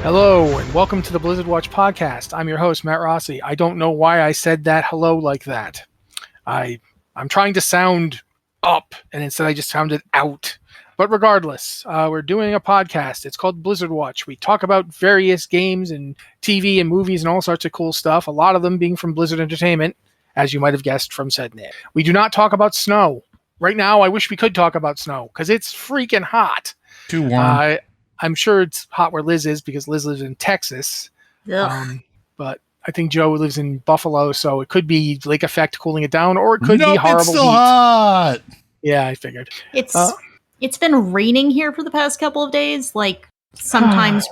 Hello, and welcome to the Blizzard Watch podcast. I'm your host, Matt Rossi. I don't know why I said that hello like that. I'm trying to sound up, and instead I just sounded out. But regardless, we're doing a podcast. It's called Blizzard Watch. We talk about various games and TV and movies and all sorts of cool stuff, a lot of them being from Blizzard Entertainment, as you might have guessed from said name. We do not talk about snow. Right now, I wish we could talk about snow, because it's freaking hot. Too warm. I'm sure it's hot where Liz is because Liz lives in Texas. But I think Joe lives in Buffalo, so it could be lake effect cooling it down, or it could be horrible it's still heat. hot. Yeah, I figured. It's been raining here for the past couple of days, like sometimes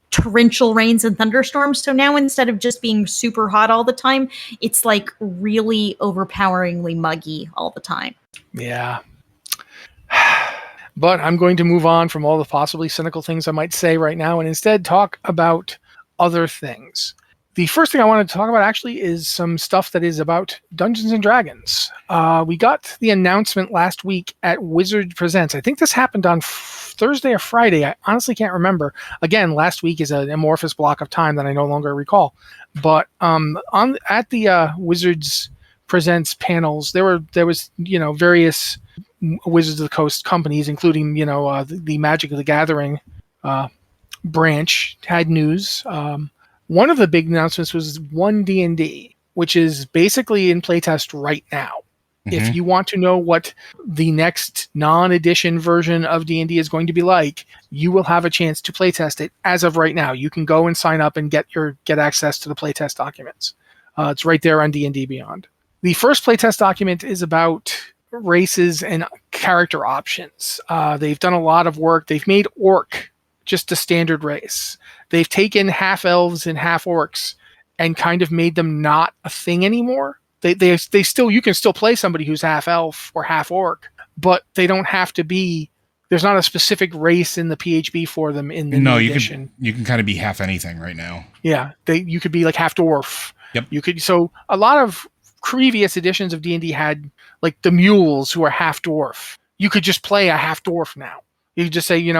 torrential rains and thunderstorms. So now instead of just being super hot all the time, it's like really overpoweringly muggy all the time. Yeah. But I'm going to move on from all the possibly cynical things I might say right now and instead talk about other things. The first thing I wanted to talk about actually is some stuff that is about Dungeons & Dragons. We got the announcement last week at Wizard Presents. I think this happened on Thursday or Friday. I honestly can't remember. Again, last week is an amorphous block of time that I no longer recall. But at the Wizards Presents panels, there was various Wizards of the Coast companies, including the Magic of the Gathering branch, had news. One of the big announcements was One D&D, which is basically in playtest right now. Mm-hmm. If you want to know what the next non-edition version of D&D is going to be like, you will have a chance to playtest it as of right now. You can go and sign up and get access to the playtest documents. It's right there on D&D Beyond. The first playtest document is about races and character options. They've done a lot of work. They've made Orc just a standard race. They've taken half elves and half orcs and kind of made them not a thing anymore. They still, you can still play somebody who's half elf or half orc, but they don't have to be. There's not a specific race in the PHB for them in the new edition. You can kind of be half anything right now. Yeah, you could be like half dwarf. Yep. You could. So a lot of previous editions of D&D had like the mules who are half dwarf. You could just play a half dwarf now. You just say,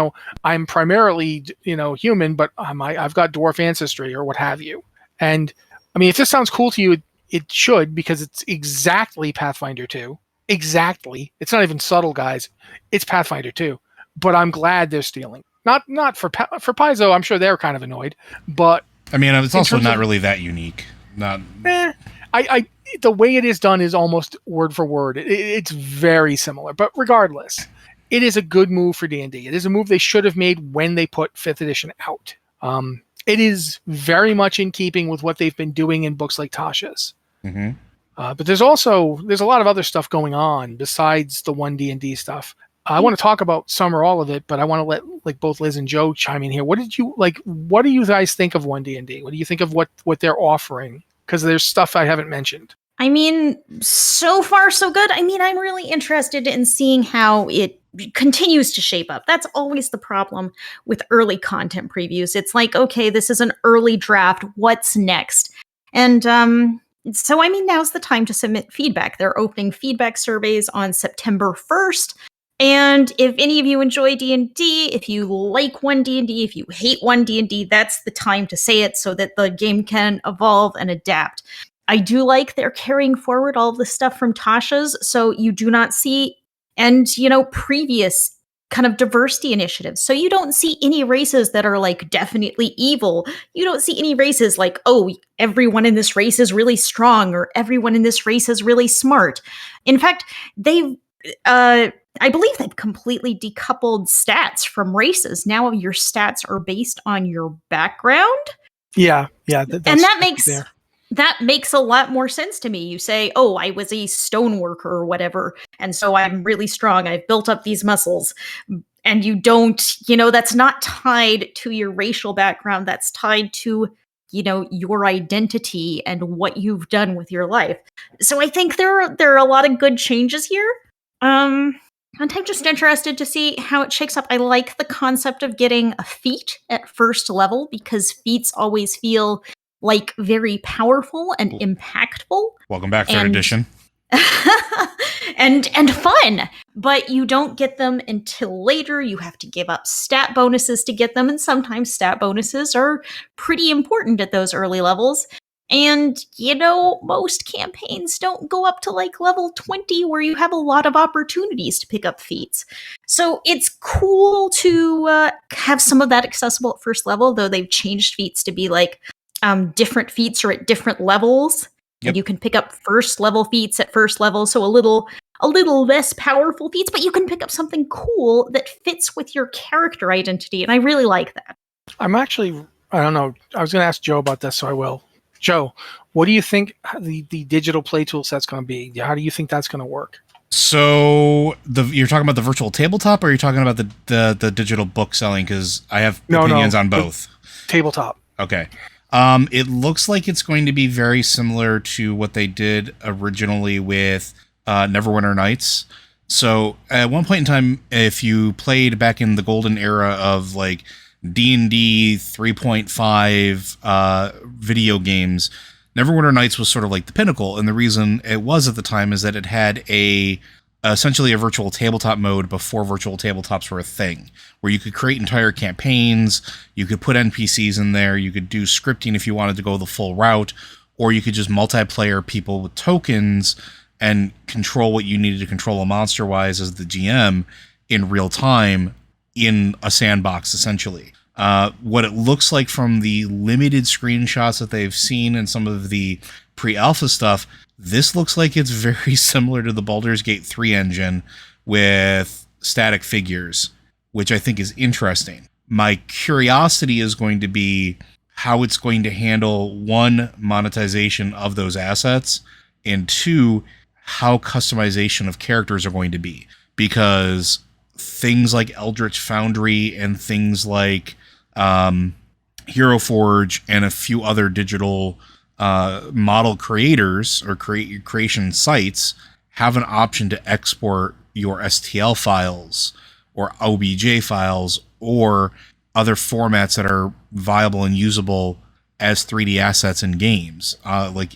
I'm primarily, human, but I've got dwarf ancestry or what have you. And I mean, if this sounds cool to you, it should, because it's exactly Pathfinder 2. Exactly. It's not even subtle, guys. It's Pathfinder 2. But I'm glad they're stealing. Not for Paizo. I'm sure they're kind of annoyed, but I mean, it's also not really that unique. The way it is done is almost word for word. It's very similar, but regardless, it is a good move for D&D. It is a move they should have made when they put 5th edition out. It is very much in keeping with what they've been doing in books like Tasha's. Mm-hmm. But there's a lot of other stuff going on besides the One D&D stuff. I want to talk about some or all of it, but I want to let both Liz and Joe chime in here. What do you guys think of One D&D? What do you think of what they're offering? Because there's stuff I haven't mentioned. I mean, so far so good. I mean, I'm really interested in seeing how it continues to shape up. That's always the problem with early content previews. It's like, okay, this is an early draft. What's next? And so, I mean, now's the time to submit feedback. They're opening feedback surveys on September 1st. And if any of you enjoy D&D, if you like One D&D, if you hate One D&D, that's the time to say it so that the game can evolve and adapt. I do like they're carrying forward all of the stuff from Tasha's, so you do not see, and, previous kind of diversity initiatives. So you don't see any races that are like definitely evil. You don't see any races like, oh, everyone in this race is really strong, or everyone in this race is really smart. In fact, I believe they've completely decoupled stats from races. Now your stats are based on your background. Yeah. And that makes a lot more sense to me. You say, oh, I was a stoneworker or whatever, and so I'm really strong. I've built up these muscles. And you don't, that's not tied to your racial background. That's tied to, your identity and what you've done with your life. So I think there are a lot of good changes here. And I'm just interested to see how it shakes up. I like the concept of getting a feat at first level, because feats always feel like very powerful and impactful. Welcome back, third edition. and fun, but you don't get them until later. You have to give up stat bonuses to get them, and sometimes stat bonuses are pretty important at those early levels. And, most campaigns don't go up to like level 20 where you have a lot of opportunities to pick up feats. So it's cool to have some of that accessible at first level, though they've changed feats to be like different feats are at different levels. Yep. And you can pick up first level feats at first level, so a little less powerful feats, but you can pick up something cool that fits with your character identity, and I really like that. I don't know. I was going to ask Joe about this, so I will. Joe, what do you think the digital play tool set's going to be? How do you think that's going to work? So you're talking about the virtual tabletop, or you're talking about the digital book selling? Because I have opinions on both. Tabletop. Okay. It looks like it's going to be very similar to what they did originally with Neverwinter Nights. So at one point in time, if you played back in the golden era of like D&D 3.5 video games, Neverwinter Nights was sort of like the pinnacle. And the reason it was at the time is that it had essentially a virtual tabletop mode before virtual tabletops were a thing, where you could create entire campaigns, you could put NPCs in there, you could do scripting if you wanted to go the full route, or you could just multiplayer people with tokens and control what you needed to control monster-wise as the GM in real time in a sandbox, essentially. What it looks like from the limited screenshots that they've seen and some of the pre-alpha stuff, this looks like it's very similar to the Baldur's Gate 3 engine with static figures, which I think is interesting. My curiosity is going to be how it's going to handle, one, monetization of those assets, and two, how customization of characters are going to be. Because things like Eldritch Foundry and things like Hero Forge and a few other digital model creators or creation sites have an option to export your STL files or OBJ files or other formats that are viable and usable as 3D assets in games, like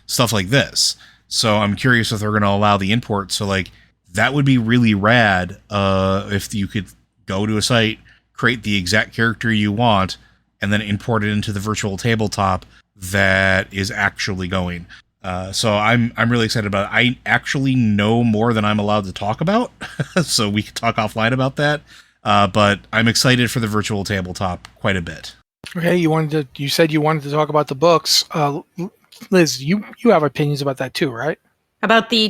stuff like this. So I'm curious if they're going to allow the import. So like that would be really rad if you could go to a site, create the exact character you want, and then import it into the virtual tabletop that is actually going. So I'm really excited about it. I actually know more than I'm allowed to talk about, so we can talk offline about that. But I'm excited for the virtual tabletop quite a bit. Okay, you said you wanted to talk about the books. Liz, you have opinions about that too, right? About the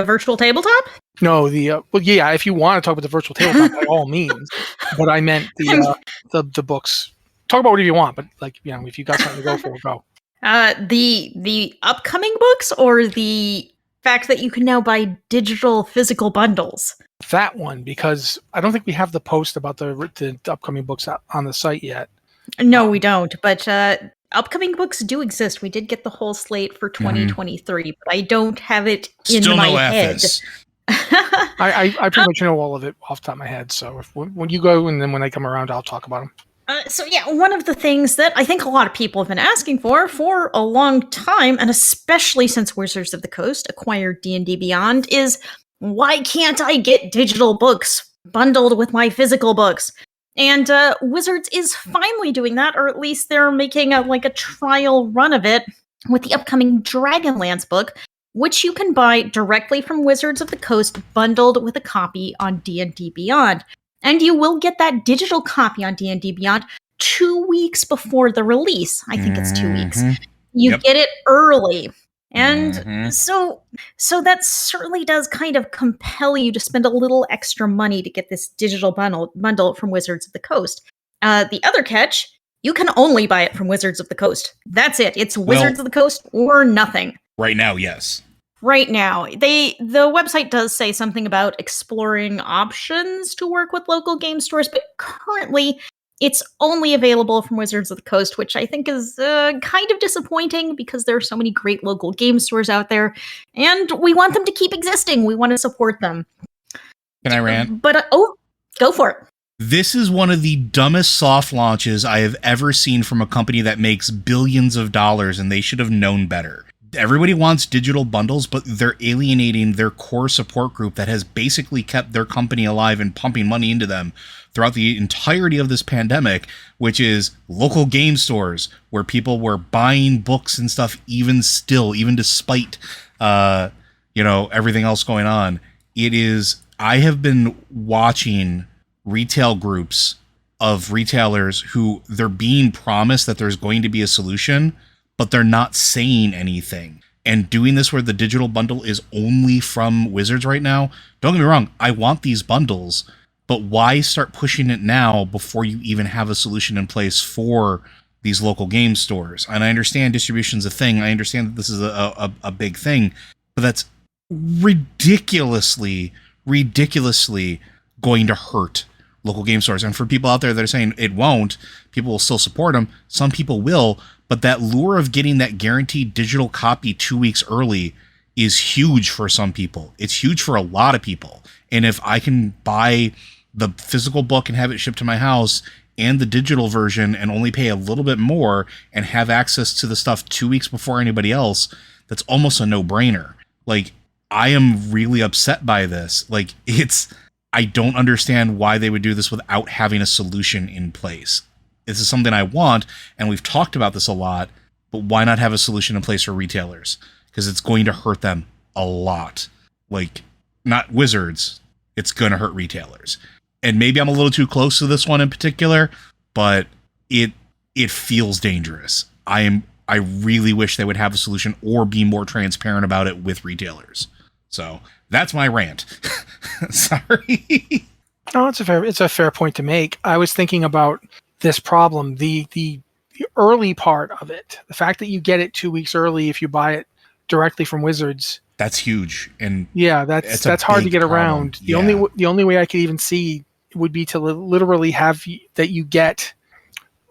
virtual tabletop? No, well, yeah. If you want to talk about the virtual tabletop, by all means. But I meant the books. Talk about whatever you want, but if you got something to go for, go. The upcoming books, or the fact that you can now buy digital physical bundles? That one, because I don't think we have the post about the upcoming books on the site yet. No, we don't. But upcoming books do exist. We did get the whole slate for 2023, but I don't have it in my head. I pretty much know all of it off the top of my head. So when you go and then when I come around, I'll talk about them. So one of the things that I think a lot of people have been asking for a long time, and especially since Wizards of the Coast acquired D&D Beyond, is why can't I get digital books bundled with my physical books? And Wizards is finally doing that, or at least they're making a trial run of it with the upcoming Dragonlance book, which you can buy directly from Wizards of the Coast, bundled with a copy on D&D Beyond. And you will get that digital copy on D&D Beyond 2 weeks before the release. I think it's 2 weeks. You get it early. And so that certainly does kind of compel you to spend a little extra money to get this digital bundle from Wizards of the Coast. The other catch, you can only buy it from Wizards of the Coast. That's it. It's Wizards of the Coast or nothing. Right now, yes. Right now. The website does say something about exploring options to work with local game stores, but currently it's only available from Wizards of the Coast, which I think is kind of disappointing because there are so many great local game stores out there, and we want them to keep existing. We want to support them. Can I rant? But, go for it. This is one of the dumbest soft launches I have ever seen from a company that makes billions of dollars, and they should have known better. everybody wants digital bundles, but they're alienating their core support group that has basically kept their company alive and pumping money into them throughout the entirety of this pandemic, which is local game stores where people were buying books and stuff even despite everything else going on. I have been watching retail groups of retailers who they're being promised that there's going to be a solution, but they're not saying anything. And doing this where the digital bundle is only from Wizards right now, don't get me wrong, I want these bundles, but why start pushing it now before you even have a solution in place for these local game stores? And I understand distribution's a thing. I understand that this is a big thing, but that's ridiculously going to hurt local game stores. And for people out there that are saying it won't, people will still support them. Some people will, but that lure of getting that guaranteed digital copy 2 weeks early is huge for some people. It's huge for a lot of people. And if I can buy the physical book and have it shipped to my house and the digital version and only pay a little bit more and have access to the stuff 2 weeks before anybody else, that's almost a no-brainer. Like, I am really upset by this. Like, I don't understand why they would do this without having a solution in place. This is something I want, and we've talked about this a lot, but why not have a solution in place for retailers? Because it's going to hurt them a lot. Like, not Wizards, it's going to hurt retailers. And maybe I'm a little too close to this one in particular, but it feels dangerous. I really wish they would have a solution or be more transparent about it with retailers. So that's my rant. Sorry. No, it's a fair point to make. I was thinking about this problem, the early part of it, the fact that you get it 2 weeks early if you buy it directly from Wizards. That's huge, and yeah, that's hard to get around. The only way I could even see would be to literally have that you get,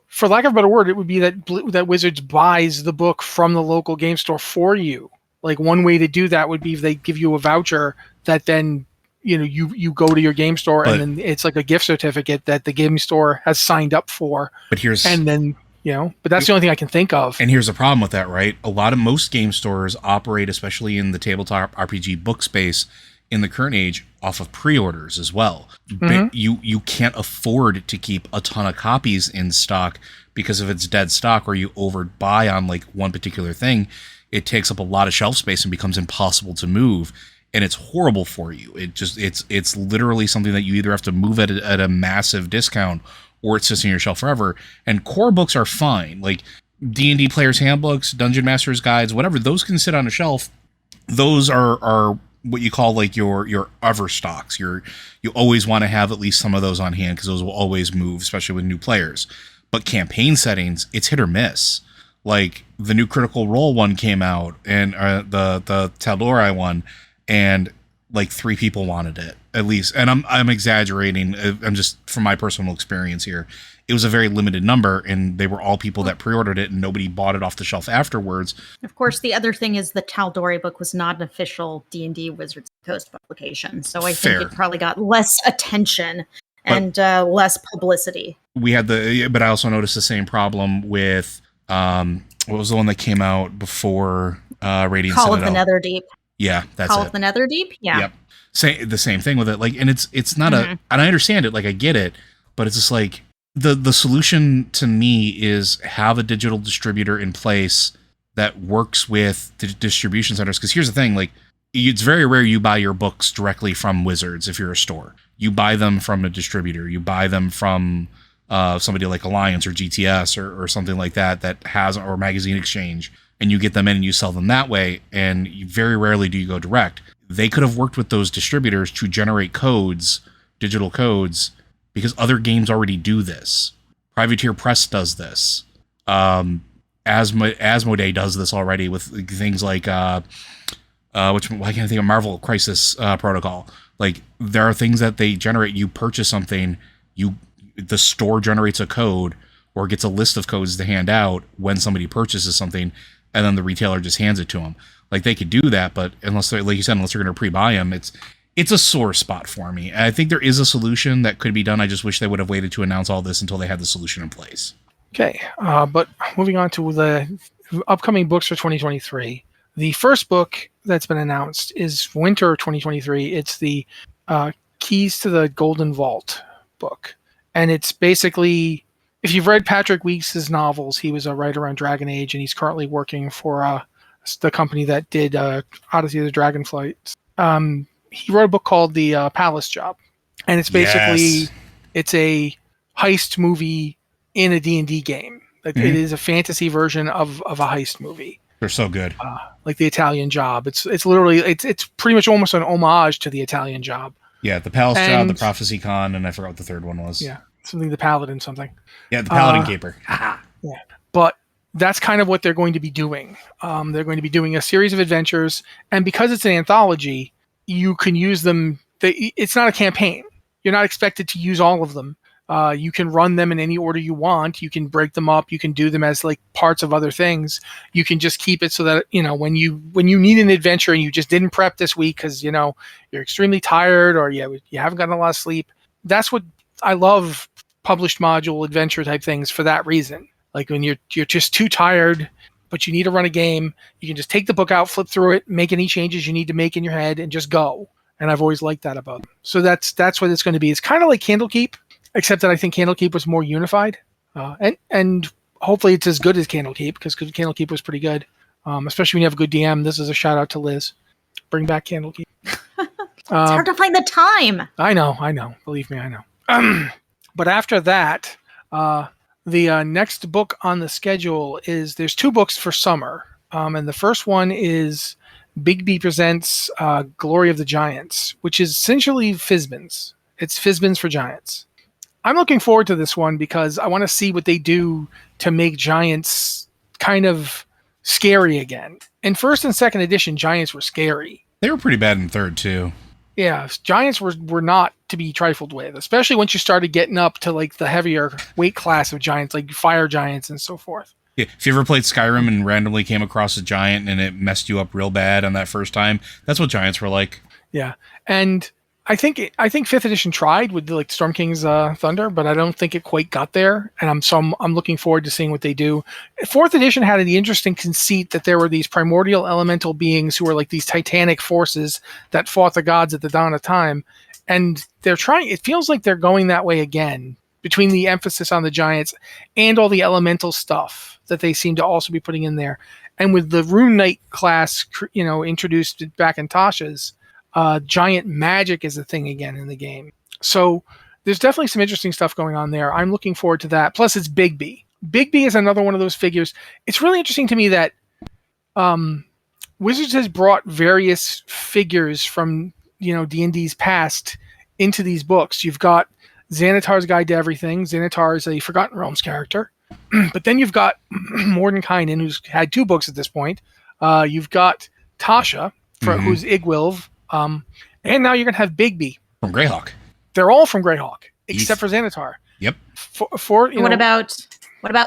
for lack of a better word, it would be that Wizards buys the book from the local game store for you. Like, one way to do that would be if they give you a voucher that then you go to your game store and then it's like a gift certificate that the game store has signed up for. But that's the only thing I can think of. And here's the problem with that, right? Most game stores operate, especially in the tabletop RPG book space in the current age, off of pre-orders as well. Mm-hmm. But you can't afford to keep a ton of copies in stock, because if it's dead stock or you overbuy on like one particular thing, it takes up a lot of shelf space and becomes impossible to move. And it's horrible for you. It's literally something that you either have to move at a massive discount or it sits in your shelf forever. And core books are fine. Like D&D players handbooks, dungeon masters guides, whatever, those can sit on a shelf. Those are what you call like your overstocks. You always want to have at least some of those on hand because those will always move, especially with new players. But campaign settings, it's hit or miss. Like the new Critical Role one came out, and the Tal'Dorei one, and like 3 people wanted it at least. And I'm exaggerating. I'm just from my personal experience here. It was a very limited number, and they were all people that pre-ordered it, and nobody bought it off the shelf afterwards. Of course, the other thing is the Tal'Dorei book was not an official D&D Wizards of the Coast publication, so I think it probably got less attention and less publicity. But I also noticed the same problem with what was the one that came out before Radiant Call Citadel? of the Netherdeep. Yeah, that's Call it. of the Netherdeep? Yeah. Yep. The same thing with it. Like, and it's not and I understand it, like I get it, but it's just like the solution to me is have a digital distributor in place that works with the distribution centers. Because here's the thing, like, it's very rare you buy your books directly from Wizards if you're a store. You buy them from a distributor. You buy them from somebody like Alliance or GTS or something like that has, or Magazine Exchange, and you get them in and you sell them that way, and very rarely do you go direct. They could have worked with those distributors to generate codes, digital codes, because other games already do this. Privateer Press does this. Asmodee does this already with things like why can't I think of Marvel Crisis Protocol? Like, there are things that they generate. You purchase something, the store generates a code or gets a list of codes to hand out when somebody purchases something, and then the retailer just hands it to them. Like, they could do that, but unless they're, like you said, unless you're going to pre-buy them, it's a sore spot for me. I think there is a solution that could be done. I just wish they would have waited to announce all this until they had the solution in place. Okay, but moving on to the upcoming books for 2023. The first book that's been announced is winter 2023. It's the Keys to the Golden Vault book. And it's basically, if you've read Patrick Weeks' novels, he was a writer on Dragon Age, and he's currently working for the company that did Odyssey of the Dragonflight. He wrote a book called The Palace Job. And it's basically, it's a heist movie in a D&D game. Like, it is a fantasy version of a heist movie. They're so good. Like The Italian Job. It's literally, it's pretty much almost an homage to The Italian Job. Yeah, The Palace Job, The Prophecy Con, and I forgot what the third one was. Yeah, something The Paladin something. Yeah, The Paladin Caper. Yeah, but that's kind of what they're going to be doing. They're going to be doing a series of adventures, and because it's an anthology, you can use them. It's not a campaign. You're not expected to use all of them. You can run them in any order you want. You can break them up. You can do them as like parts of other things. You can just keep it so that, when you need an adventure and you just didn't prep this week because, you're extremely tired or you haven't gotten a lot of sleep. That's what I love, published module adventure type things for that reason. Like when you're just too tired, but you need to run a game, you can just take the book out, flip through it, make any changes you need to make in your head and just go. And I've always liked that about them. So that's what it's going to be. It's kind of like Candlekeep, except that I think Candlekeep was more unified, and hopefully it's as good as Candlekeep because Candlekeep was pretty good, especially when you have a good DM. This is a shout out to Liz. Bring back Candlekeep. It's hard to find the time. I know. Believe me, I know. But after that, the next book on the schedule there's 2 books for summer, and the first one is Bigby Presents Glory of the Giants, which is essentially Fizbins. It's Fizbins for Giants. I'm looking forward to this one because I want to see what they do to make giants kind of scary again. In first and second edition, giants were scary. They were pretty bad in third, too. Yeah, giants were not to be trifled with, especially once you started getting up to like the heavier weight class of giants, like fire giants and so forth. Yeah, if you ever played Skyrim and randomly came across a giant and it messed you up real bad on that first time, that's what giants were like. Yeah, and I think 5th edition tried with like Storm King's Thunder, but I don't think it quite got there. And I'm looking forward to seeing what they do. 4th edition had the interesting conceit that there were these primordial elemental beings who were like these titanic forces that fought the gods at the dawn of time. And it feels like they're going that way again between the emphasis on the giants and all the elemental stuff that they seem to also be putting in there. And with the Rune Knight class, introduced back in Tasha's, giant magic is a thing again in the game. So there's definitely some interesting stuff going on there. I'm looking forward to that. Plus it's Bigby. Bigby is another one of those figures. It's really interesting to me that Wizards has brought various figures from, D&D's past into these books. You've got Xanatar's Guide to Everything. Xanatar is a Forgotten Realms character. But then you've got Mordenkainen, who's had 2 books at this point. You've got Tasha, who's Igwilv. And now you're going to have Bigby. From Greyhawk. They're all from Greyhawk, except for Xanatar. Yep. What about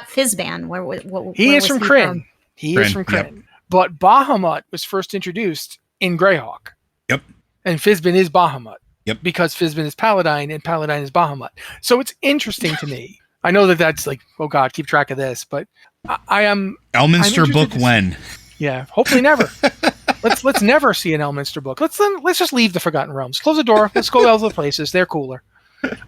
Fizban? He is from Krynn. He is from Krynn. Yep. But Bahamut was first introduced in Greyhawk. Yep. And Fizban is Bahamut. Yep. Because Fizban is Paladine and Paladine is Bahamut. So it's interesting to me. I know that's like, oh God, keep track of this, but I am. Elminster book when? Yeah, hopefully never. Let's never see an Elminster book. Let's just leave the Forgotten Realms. Close the door. Let's go to other places. They're cooler.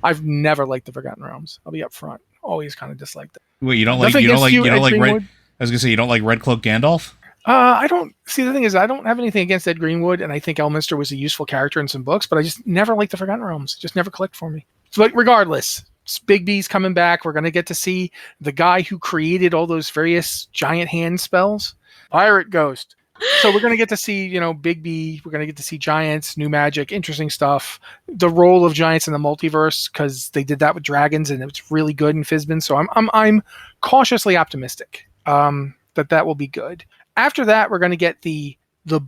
I've never liked the Forgotten Realms. I'll be up front. Always kind of disliked it. Wait, you don't like Red? I was gonna say you don't like Red Cloak Gandalf? I don't see. The thing is, I don't have anything against Ed Greenwood, and I think Elminster was a useful character in some books, but I just never liked the Forgotten Realms. Just never clicked for me. So, regardless, Bigby's coming back. We're gonna get to see the guy who created all those various giant hand spells, Pirate Ghost. So we're going to get to see, Bigby. We're going to get to see giants, new magic, interesting stuff. The role of giants in the multiverse, because they did that with dragons, and it was really good in Fizban. So I'm cautiously optimistic that will be good. After that, we're going to get the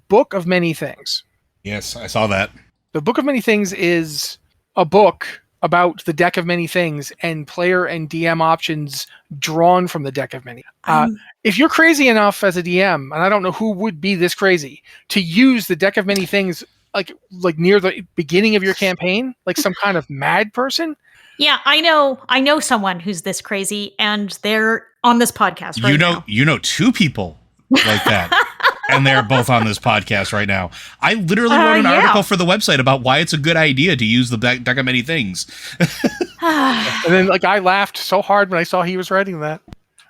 Book of Many Things. Yes, I saw that. The Book of Many Things is a book about the Deck of Many Things and player and DM options drawn from the Deck of Many. If you're crazy enough as a DM, and I don't know who would be this crazy, to use the Deck of Many Things like near the beginning of your campaign, like some kind of mad person. Yeah, I know someone who's this crazy, and they're on this podcast right now. You know 2 people like that. and they're both on this podcast right now. I literally wrote an article for the website about why it's a good idea to use the deck of many things. And then, like, I laughed so hard when I saw he was writing that.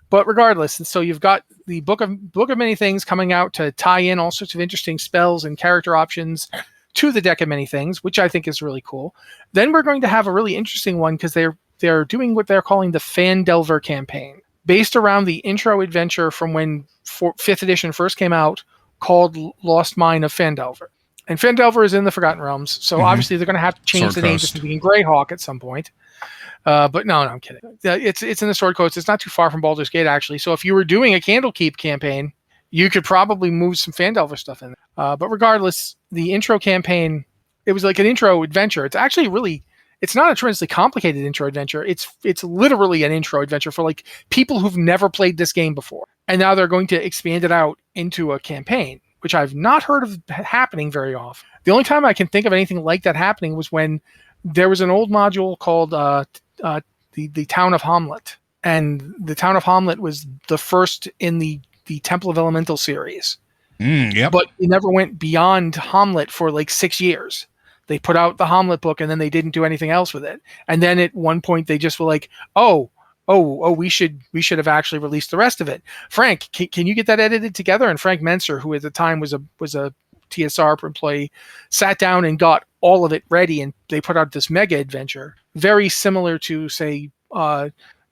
But regardless, so you've got the book of many things coming out to tie in all sorts of interesting spells and character options to the deck of many things, which I think is really cool. Then we're going to have a really interesting one because they're doing what they're calling the Phandelver campaign, based around the intro adventure from when 5th edition first came out, called Lost Mine of Phandelver. And Phandelver is in the Forgotten Realms, so obviously they're going to have to change the name to something Greyhawk at some point. But no, I'm kidding. It's in the Sword Coast. It's not too far from Baldur's Gate, actually. So if you were doing a Candlekeep campaign, you could probably move some Phandelver stuff in there. But regardless, the intro campaign, it was like an intro adventure. It's actually really, it's not a tremendously complicated intro adventure. It's literally an intro adventure for like people who've never played this game before. And now they're going to expand it out into a campaign, which I've not heard of happening very often. The only time I can think of anything like that happening was when there was an old module called the Town of Hamlet. And the Town of Hamlet was the first in the Temple of Elemental series. Yep. But it never went beyond Hamlet for like 6 years. They put out the Hamlet book and then they didn't do anything else with it. And then at one point they just were like, oh, we should have actually released the rest of it. Frank, can you get that edited together? And Frank Menser, who at the time was a TSR employee, sat down and got all of it ready, and they put out this mega adventure, very similar to, say,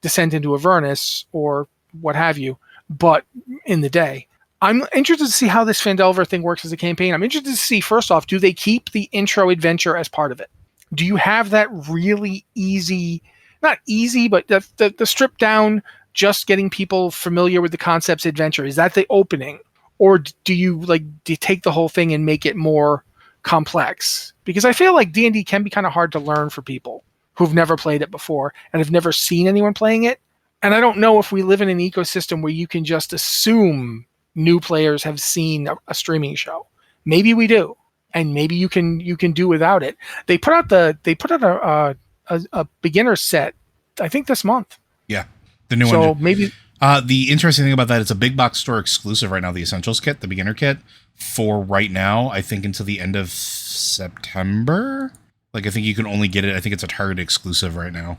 Descent into Avernus or what have you, but in the day. I'm interested to see how this Phandelver thing works as a campaign. I'm interested to see, first off, do they keep the intro adventure as part of it? Do you have that really easy, not easy, but the stripped down, just getting people familiar with the concepts adventure? Is that the opening? Or do you take the whole thing and make it more complex? Because I feel like D&D can be kind of hard to learn for people who've never played it before and have never seen anyone playing it. And I don't know if we live in an ecosystem where you can just assume new players have seen a streaming show. Maybe we do, and maybe you can do without it. They put out a beginner set, I think, this month. Yeah, the new one. So maybe. The interesting thing about that, it's a big box store exclusive right now, the Essentials kit, the beginner kit, for right now, I think until the end of September. Like, I think you can only get it, I think it's a Target exclusive right now.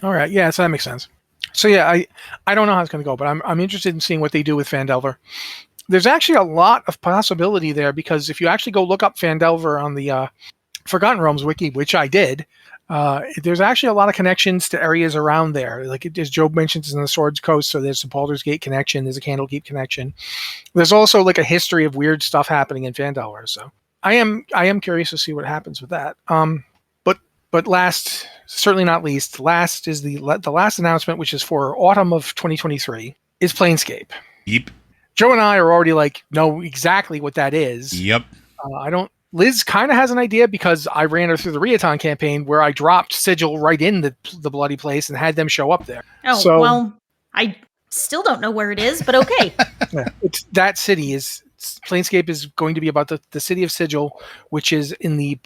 All right, yeah, so that makes sense. So yeah, I don't know how it's going to go, but I'm interested in seeing what they do with Phandelver. There's actually a lot of possibility there, because if you actually go look up Phandelver on the Forgotten Realms wiki, which I did, there's actually a lot of connections to areas around there. Like, as Joe mentions, it's in the Swords Coast, so there's a Baldur's Gate connection, there's a Candlekeep connection. There's also like a history of weird stuff happening in Phandelver, so I am curious to see what happens with that. But last, certainly not least, last is the last announcement, which is for autumn of 2023, is Planescape. Yep. Joe and I are already know exactly what that is. Yep. Liz kind of has an idea, because I ran her through the Reaton campaign where I dropped Sigil right in the bloody place and had them show up there. Oh, so, well, I still don't know where it is, but okay. Yeah, that city is... Planescape is going to be about the city of Sigil, which is in the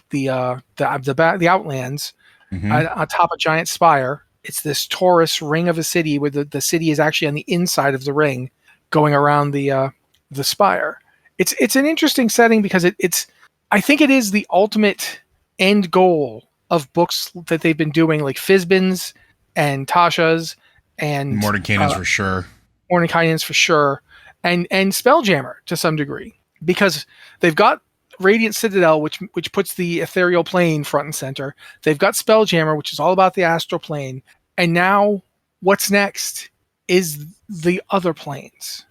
Outlands, on top of Giant Spire. It's this torus ring of a city where the city is actually on the inside of the ring, going around the spire. It's an interesting setting because I think it is the ultimate end goal of books that they've been doing, like Fizbin's and Tasha's and Mordenkainen's for sure. Mordenkainen's for sure. And Spelljammer to some degree, because they've got Radiant Citadel, which puts the ethereal plane front and center. They've got Spelljammer, which is all about the astral plane. And now what's next is the other planes.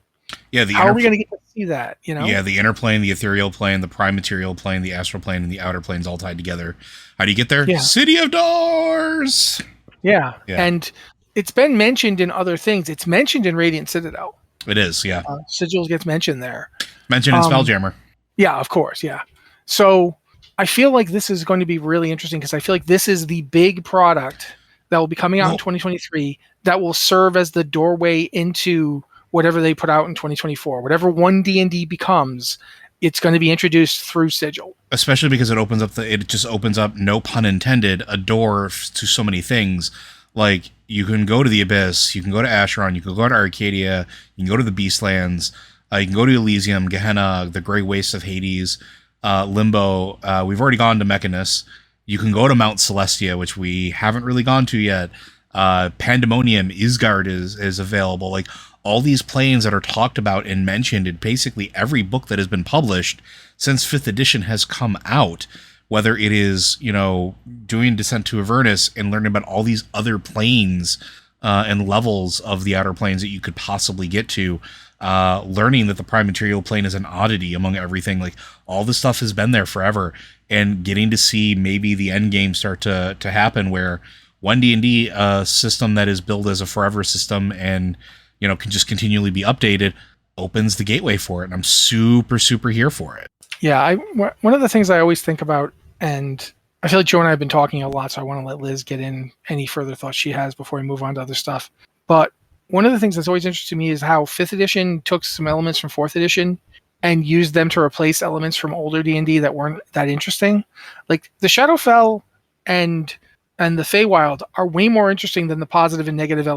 Yeah, how are we going to get to see that? Yeah, the inner plane, the ethereal plane, the prime material plane, the astral plane, and the outer planes all tied together. How do you get there? Yeah. City of Doors. Yeah, and it's been mentioned in other things. It's mentioned in Radiant Citadel. It is, yeah. Sigils gets mentioned there. Mentioned in Spelljammer. Yeah, of course, yeah. So I feel like this is going to be really interesting, because I feel like this is the big product that will be coming out in 2023 that will serve as the doorway into whatever they put out in 2024. Whatever One D&D becomes, it's going to be introduced through Sigil. Especially because it just opens up, no pun intended, a door to so many things. Like, you can go to the Abyss, you can go to Acheron, you can go to Arcadia, you can go to the Beastlands. You can go to Elysium, Gehenna, the Grey Wastes of Hades, Limbo. We've already gone to Mechanus. You can go to Mount Celestia, which we haven't really gone to yet. Pandemonium, Isgard is available. Like, all these planes that are talked about and mentioned in basically every book that has been published since 5th edition has come out, whether it is, doing Descent to Avernus and learning about all these other planes and levels of the outer planes that you could possibly get to, learning that the prime material plane is an oddity among everything. Like, all this stuff has been there forever, and getting to see maybe the end game start to happen where One D&D, a system that is built as a forever system and, can just continually be updated, opens the gateway for it. And I'm super, super here for it. Yeah, one of the things I always think about, and I feel like Joe and I have been talking a lot, so I want to let Liz get in any further thoughts she has before we move on to other stuff. But one of the things that's always interesting to me is how 5th edition took some elements from 4th edition and used them to replace elements from older D&D that weren't that interesting. Like, the Shadowfell and the Feywild are way more interesting than the positive and negative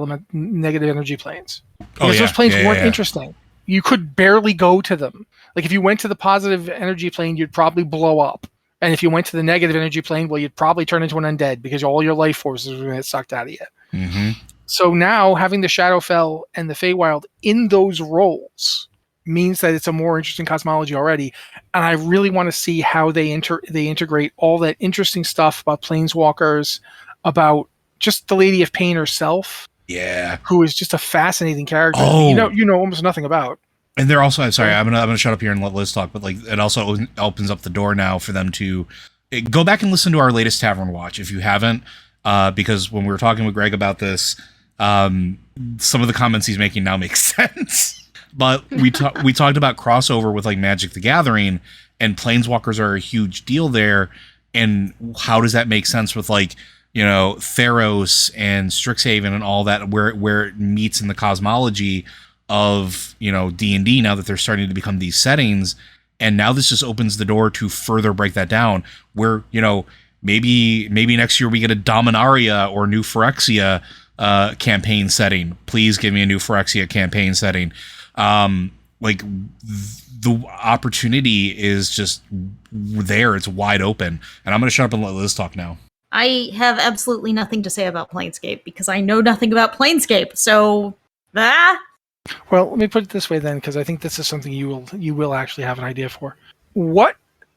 energy planes. Because those planes weren't interesting. You could barely go to them. Like, if you went to the positive energy plane, you'd probably blow up. And if you went to the negative energy plane, well, you'd probably turn into an undead because all your life forces are going to get sucked out of you. Mm-hmm. So now having the Shadowfell and the Feywild in those roles means that it's a more interesting cosmology already. And I really want to see how they integrate all that interesting stuff about planeswalkers, about just the Lady of Pain herself. Yeah. Who is just a fascinating character. Oh. You know almost nothing about. And they're also, I'm sorry, I'm gonna shut up here and let Liz talk, but like, it also opens up the door now for them to go back and listen to our latest Tavern Watch if you haven't, because when we were talking with Greg about this, some of the comments he's making now make sense. But we talked about crossover with like Magic the Gathering, and planeswalkers are a huge deal there. And how does that make sense with like, Theros and Strixhaven and all that, where it meets in the cosmology of, D&D now that they're starting to become these settings. And now this just opens the door to further break that down where, maybe next year we get a Dominaria or New Phyrexia campaign setting. Please give me a New Phyrexia campaign setting. Like, the opportunity is just there. It's wide open. And I'm going to shut up and let Liz talk now. I have absolutely nothing to say about Planescape because I know nothing about Planescape. So, Well, let me put it this way then, because I think this is something you will actually have an idea for.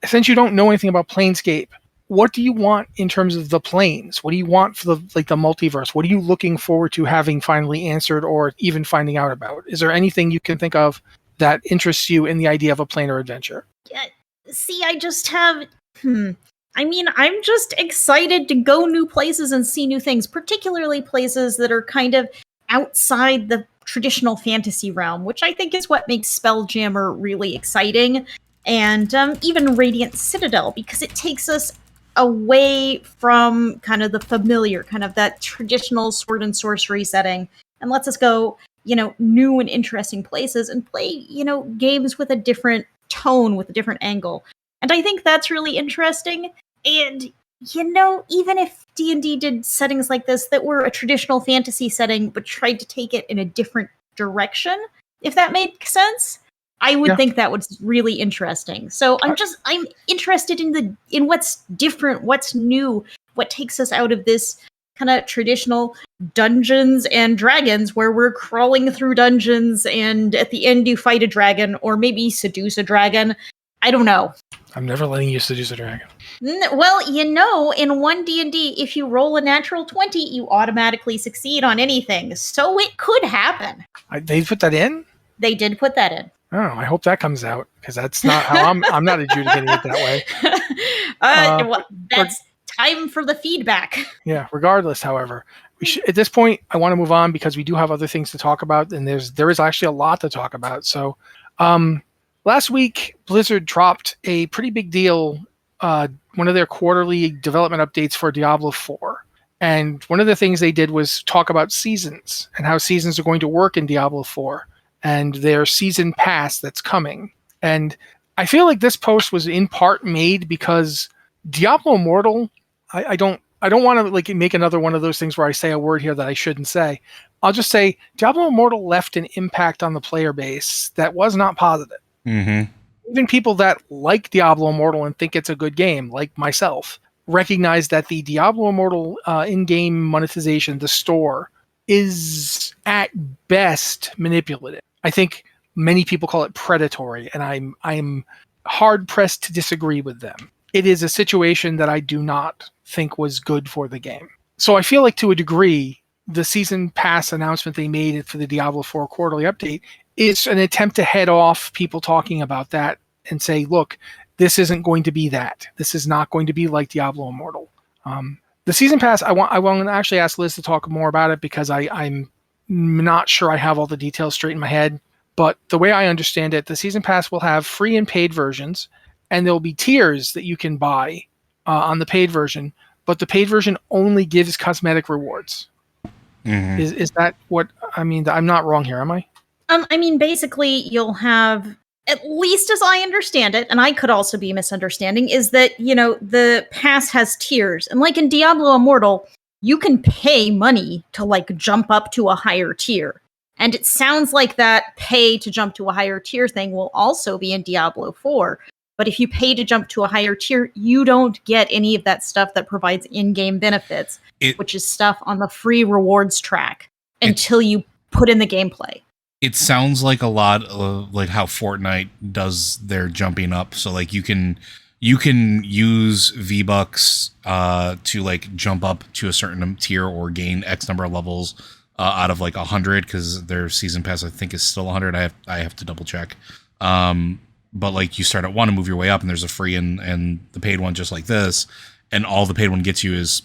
Since you don't know anything about Planescape, what do you want in terms of the planes? What do you want for the multiverse? What are you looking forward to having finally answered or even finding out about? Is there anything you can think of that interests you in the idea of a planar adventure? Yeah, see, I just have... I'm just excited to go new places and see new things, particularly places that are kind of outside the traditional fantasy realm, which I think is what makes Spelljammer really exciting. And even Radiant Citadel, because it takes us away from kind of the familiar, kind of that traditional sword and sorcery setting, and lets us go, new and interesting places and play, games with a different tone, with a different angle. And I think that's really interesting. And, even if D&D did settings like this that were a traditional fantasy setting, but tried to take it in a different direction, if that made sense, I would think that was really interesting. So I'm interested in what's different, what's new, what takes us out of this kind of traditional Dungeons and Dragons where we're crawling through dungeons and at the end you fight a dragon or maybe seduce a dragon. I don't know. I'm never letting you seduce a dragon. Well, in One D&D, if you roll a natural 20, you automatically succeed on anything. So it could happen. They put that in? They did put that in. Oh, I hope that comes out, because that's not how I'm not adjudicating it that way. Well, that's time for the feedback. Yeah, regardless, however, at this point, I want to move on because we do have other things to talk about, and there is actually a lot to talk about. So, last week, Blizzard dropped a pretty big deal, one of their quarterly development updates for Diablo 4. And one of the things they did was talk about seasons and how seasons are going to work in Diablo 4 and their season pass that's coming. And I feel like this post was in part made because Diablo Immortal, I don't I don't want to like make another one of those things where I say a word here that I shouldn't say. I'll just say Diablo Immortal left an impact on the player base that was not positive. Mm-hmm. Even people that like Diablo Immortal and think it's a good game, like myself, recognize that the Diablo Immortal in-game monetization, the store, is at best manipulative. I think many people call it predatory, and I'm hard pressed to disagree with them. It is a situation that I do not think was good for the game. So I feel like to a degree, the season pass announcement they made for the Diablo 4 quarterly update is an attempt to head off people talking about that and say, look, this isn't going to be that. This is not going to be like Diablo Immortal. The season pass, I want to actually ask Liz to talk more about it because I'm not sure I have all the details straight in my head. But the way I understand it, the season pass will have free and paid versions, and there will be tiers that you can buy on the paid version. But the paid version only gives cosmetic rewards. Mm-hmm. Is that what I mean? I'm not wrong here, am I? I mean, basically, you'll have, at least as I understand it, and I could also be misunderstanding, is that, you know, the pass has tiers. And like in Diablo Immortal, you can pay money to like jump up to a higher tier. And it sounds like that pay to jump to a higher tier thing will also be in Diablo 4. But if you pay to jump to a higher tier, you don't get any of that stuff that provides in-game benefits, which is stuff on the free rewards track until you put in the gameplay. It sounds like a lot of like how Fortnite does their jumping up. So like you can use V-Bucks to like jump up to a certain tier or gain X number of levels out of like 100 because their season pass I think is still 100. I have to double check. But like you start at 1 and move your way up, and there's a free and the paid one just like this, and all the paid one gets you is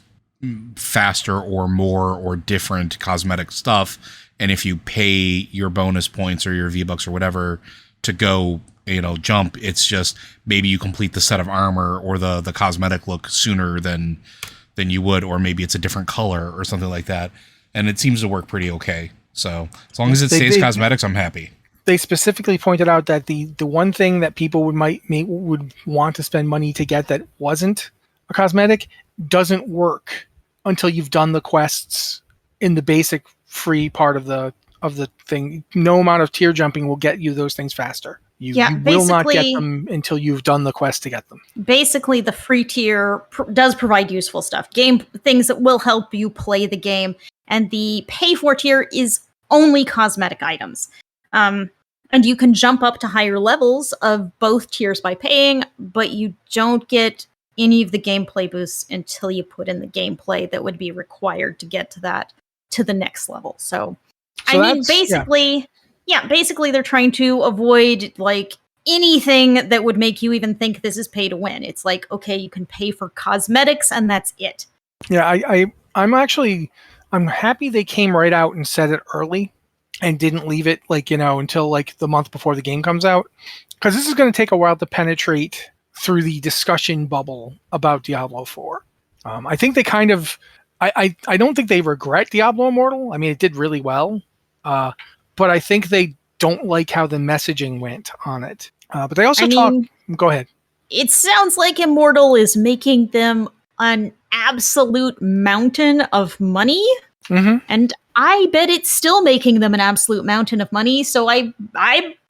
faster or more or different cosmetic stuff. And if you pay your bonus points or your V-Bucks or whatever to go, you know, jump, it's just maybe you complete the set of armor or the cosmetic look sooner than you would, or maybe it's a different color or something like that. And it seems to work pretty okay. So as long as it stays cosmetics, I'm happy. They specifically pointed out that the one thing that people would want to spend money to get that wasn't a cosmetic doesn't work until you've done the quests in the basic free part of the thing. No amount of tier jumping will get you those things faster. You will not get them until you've done the quest to get them. Basically, the free tier does provide useful stuff, things that will help you play the game, and the pay for tier is only cosmetic items. And you can jump up to higher levels of both tiers by paying, but you don't get any of the gameplay boosts until you put in the gameplay that would be required to get to the next level. So I mean, basically they're trying to avoid like anything that would make you even think this is pay to win. It's like, okay, you can pay for cosmetics and that's it. Yeah, I'm happy they came right out and said it early and didn't leave it like, you know, until like the month before the game comes out. Because this is going to take a while to penetrate through the discussion bubble about Diablo 4. I think they kind of, I don't think they regret Diablo Immortal. I mean, it did really well. But I think they don't like how the messaging went on it. But they also go ahead. It sounds like Immortal is making them an absolute mountain of money. Mm-hmm. And I bet it's still making them an absolute mountain of money. So I'm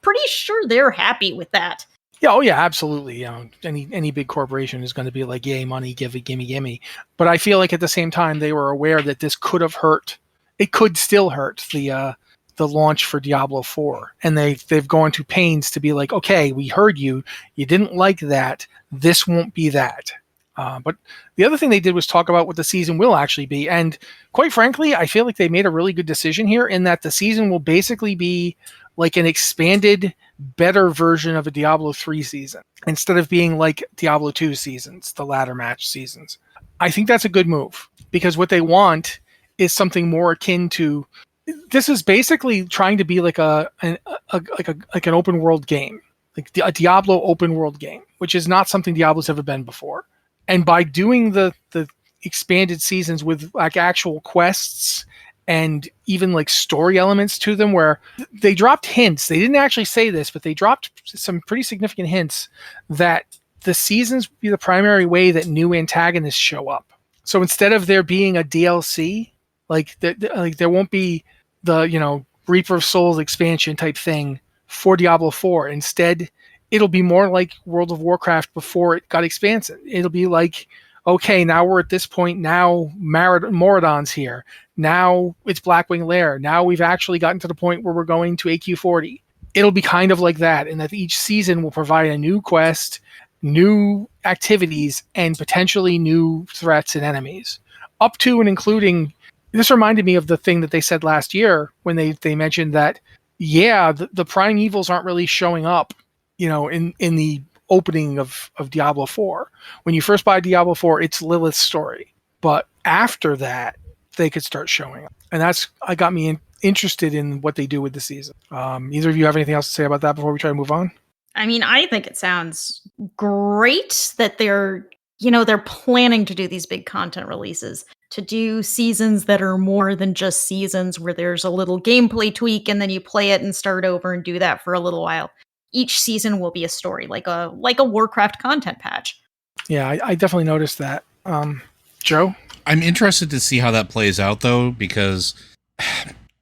pretty sure they're happy with that. Yeah, oh yeah, absolutely. You know, any big corporation is going to be like, yay, money, gimme. But I feel like at the same time they were aware that this could have hurt. It could still hurt the launch for Diablo 4, and they've gone to pains to be like, okay, we heard you. You didn't like that. This won't be that. But the other thing they did was talk about what the season will actually be. And quite frankly, I feel like they made a really good decision here in that the season will basically be like an expanded, better version of a Diablo 3 season instead of being like Diablo 2 seasons, the ladder match seasons. I think that's a good move because what they want is something more akin to. This is basically trying to be like an open world game, like a Diablo open world game, which is not something Diablo's ever been before. And by doing the expanded seasons with like actual quests and even like story elements to them, where they dropped hints. They didn't actually say this, but they dropped some pretty significant hints that the seasons will be the primary way that new antagonists show up. So instead of there being a DLC, like there won't be the Reaper of Souls expansion type thing for Diablo 4. Instead, it'll be more like World of Warcraft before it got expansive. It'll be like, okay, now we're at this point. Now Moradon's here. Now it's Blackwing Lair. Now we've actually gotten to the point where we're going to AQ40. It'll be kind of like that, in that each season will provide a new quest, new activities, and potentially new threats and enemies. Up to and including, this reminded me of the thing that they said last year when they mentioned that, the prime evils aren't really showing up, in the opening of Diablo 4. When you first buy Diablo 4, it's Lilith's story. But after that, they could start showing up. And that's got me interested in what they do with the season. Either of you have anything else to say about that before we try to move on? I mean, I think it sounds great that they're planning to do these big content releases, to do seasons that are more than just seasons where there's a little gameplay tweak and then you play it and start over and do that for a little while. Each season will be a story, like a Warcraft content patch. Yeah, I definitely noticed that. Joe? I'm interested to see how that plays out, though, because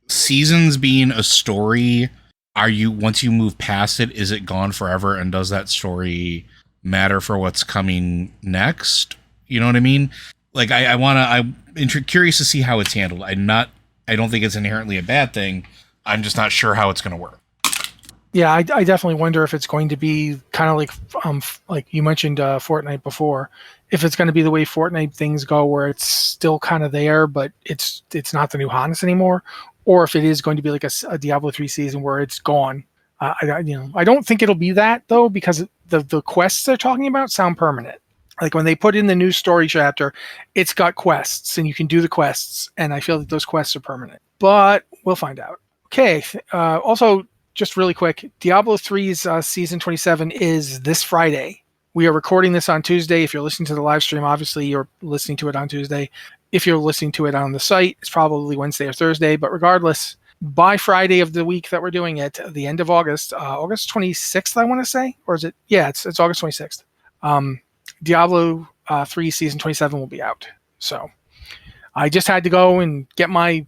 seasons being a story, once you move past it, is it gone forever, and does that story matter for what's coming next? You know what I mean? Like, I'm curious to see how it's handled. I don't think it's inherently a bad thing. I'm just not sure how it's going to work. Yeah, I definitely wonder if it's going to be kind of like you mentioned Fortnite before. If it's going to be the way Fortnite things go, where it's still kind of there, but it's not the new hotness anymore, or if it is going to be like a Diablo 3 season where it's gone. I don't think it'll be that, though, because the quests they're talking about sound permanent. Like when they put in the new story chapter, it's got quests and you can do the quests, and I feel that those quests are permanent. But we'll find out. Okay. Also, just really quick, Diablo 3's season 27 is this Friday. We are recording this on Tuesday. If you're listening to the live stream, obviously you're listening to it on Tuesday. If you're listening to it on the site, it's probably Wednesday or Thursday. But regardless, by Friday of the week that we're doing it, the end of August, August 26th, I want to say, or is it? Yeah, it's August 26th. Diablo 3 season 27 will be out. So I just had to go and get my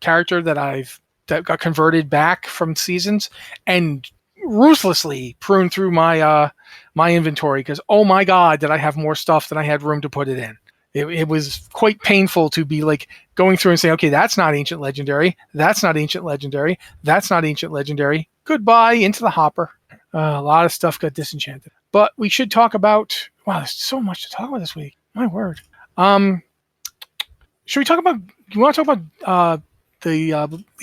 character that got converted back from seasons and ruthlessly prune through my inventory, because oh my god, did I have more stuff than I had room to put it in. It was quite painful to be like going through and saying, okay, that's not ancient legendary, that's not ancient legendary, that's not ancient legendary, goodbye, into the hopper. A lot of stuff got disenchanted. But we should talk about, wow, there's so much to talk about this week, my word. Should we talk about, do you want to talk about the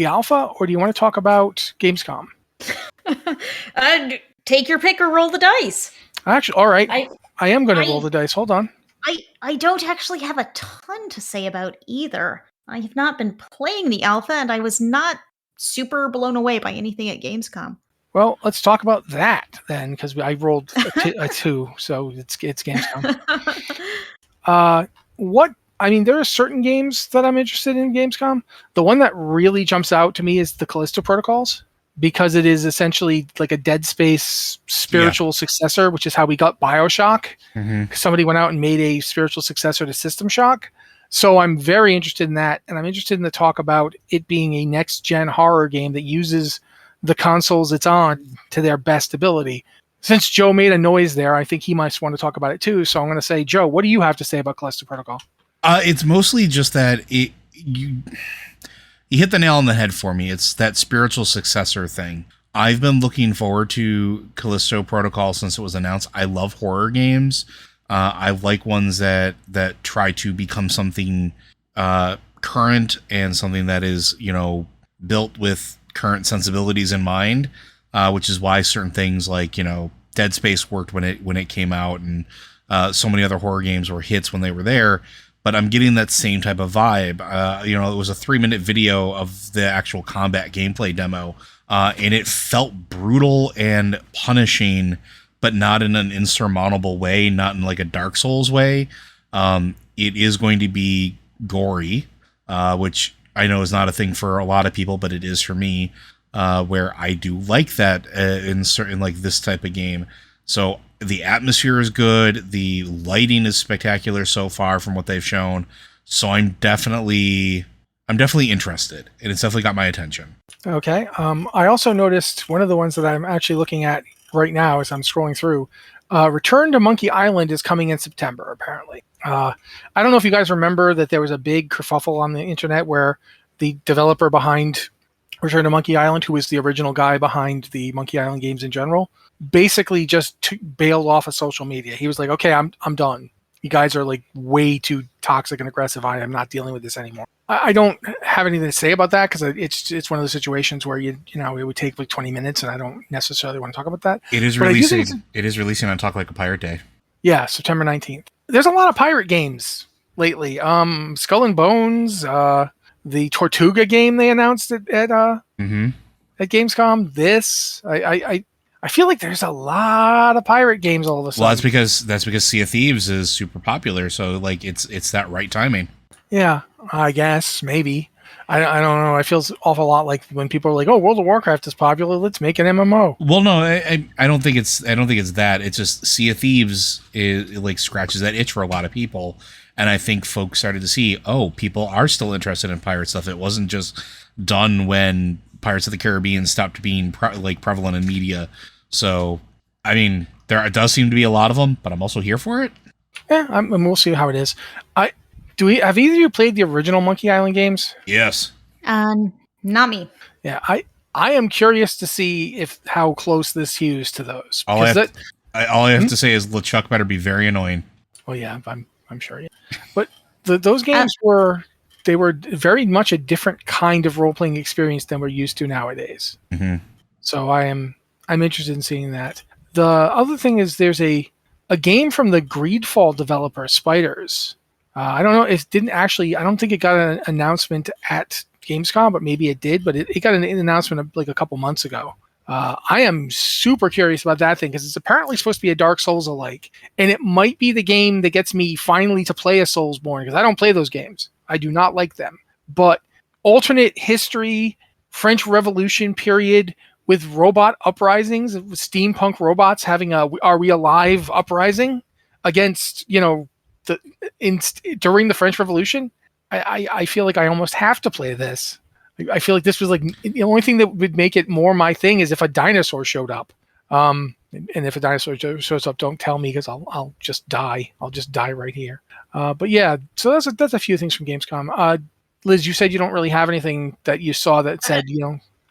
alpha, or do you want to talk about Gamescom? Take your pick or roll the dice. Actually, all right. I am going to roll the dice. Hold on. I don't actually have a ton to say about either. I have not been playing the alpha, and I was not super blown away by anything at Gamescom. Well, let's talk about that then, because I rolled a 2, so it's Gamescom. There are certain games that I'm interested in Gamescom. The one that really jumps out to me is the Callisto Protocols, because it is essentially like a Dead Space spiritual successor, which is how we got BioShock. Mm-hmm. Somebody went out and made a spiritual successor to System Shock. So I'm very interested in that, and I'm interested in the talk about it being a next-gen horror game that uses the consoles it's on to their best ability. Since Joe made a noise there, I think he might want to talk about it too. So I'm going to say, Joe, what do you have to say about Callisto Protocol? It's mostly just that you hit the nail on the head for me. It's that spiritual successor thing. I've been looking forward to Callisto Protocol since it was announced. I love horror games. I like ones that try to become something current and something that is, built with current sensibilities in mind, which is why certain things like, Dead Space worked when it came out, and so many other horror games were hits when they were there. But I'm getting that same type of vibe. It was a 3-minute video of the actual combat gameplay demo, and it felt brutal and punishing, but not in an insurmountable way, not in like a Dark Souls way. It is going to be gory, which I know is not a thing for a lot of people, but it is for me, where I do like that in certain like this type of game. So The atmosphere is good. The lighting is spectacular so far from what they've shown. So I'm definitely interested, and it's definitely got my attention. Okay. I also noticed one of the ones that I'm actually looking at right now as I'm scrolling through. Return to Monkey Island is coming in September, apparently. I don't know if you guys remember that there was a big kerfuffle on the internet where the developer behind Return to Monkey Island, who was the original guy behind the Monkey Island games in general, basically just bailed off of social media. He was like, "Okay, I'm done. You guys are like way too toxic and aggressive. I am not dealing with this anymore." I don't have anything to say about that because it's one of those situations where you know it would take like 20 minutes, and I don't necessarily want to talk about that. It is releasing. It is releasing on Talk Like a Pirate Day. Yeah, September 19th. There's a lot of pirate games lately. Skull and Bones, the Tortuga game they announced at Gamescom. I feel like there's a lot of pirate games all of a sudden. Well, that's because Sea of Thieves is super popular, so like it's that right timing. Yeah, I guess maybe. I don't know. It feels awful lot like when people are like, "Oh, World of Warcraft is popular. Let's make an MMO." Well, no, I don't think it's that. It's just Sea of Thieves it like scratches that itch for a lot of people, and I think folks started to see, people are still interested in pirate stuff. It wasn't just done when Pirates of the Caribbean stopped being prevalent in media. So, I mean, there does seem to be a lot of them, but I'm also here for it. Yeah, and we'll see how it is. Have either of you played the original Monkey Island games? Yes. Not me. Yeah, I am curious to see how close this hews to those. All I have to say is LeChuck better be very annoying. Oh yeah, I'm sure. Yeah. But those games were very much a different kind of role playing experience than we're used to nowadays. Mm-hmm. So I'm interested in seeing that. The other thing is there's a game from the Greedfall developer Spiders. I don't know. I don't think it got an announcement at Gamescom, but maybe it did. But it got an announcement like a couple months ago. I am super curious about that thing because it's apparently supposed to be a Dark Souls alike, and it might be the game that gets me finally to play a Soulsborne because I don't play those games. I do not like them. But alternate history, French Revolution period with robot uprisings, with steampunk robots having a "Are we alive?" uprising against during the French Revolution. I feel like I almost have to play this. I feel like this was like the only thing that would make it more my thing is if a dinosaur showed up. And if a dinosaur shows up, don't tell me because I'll just die. I'll just die right here. But yeah, so that's a few things from Gamescom. Liz, you said you don't really have anything that you saw that said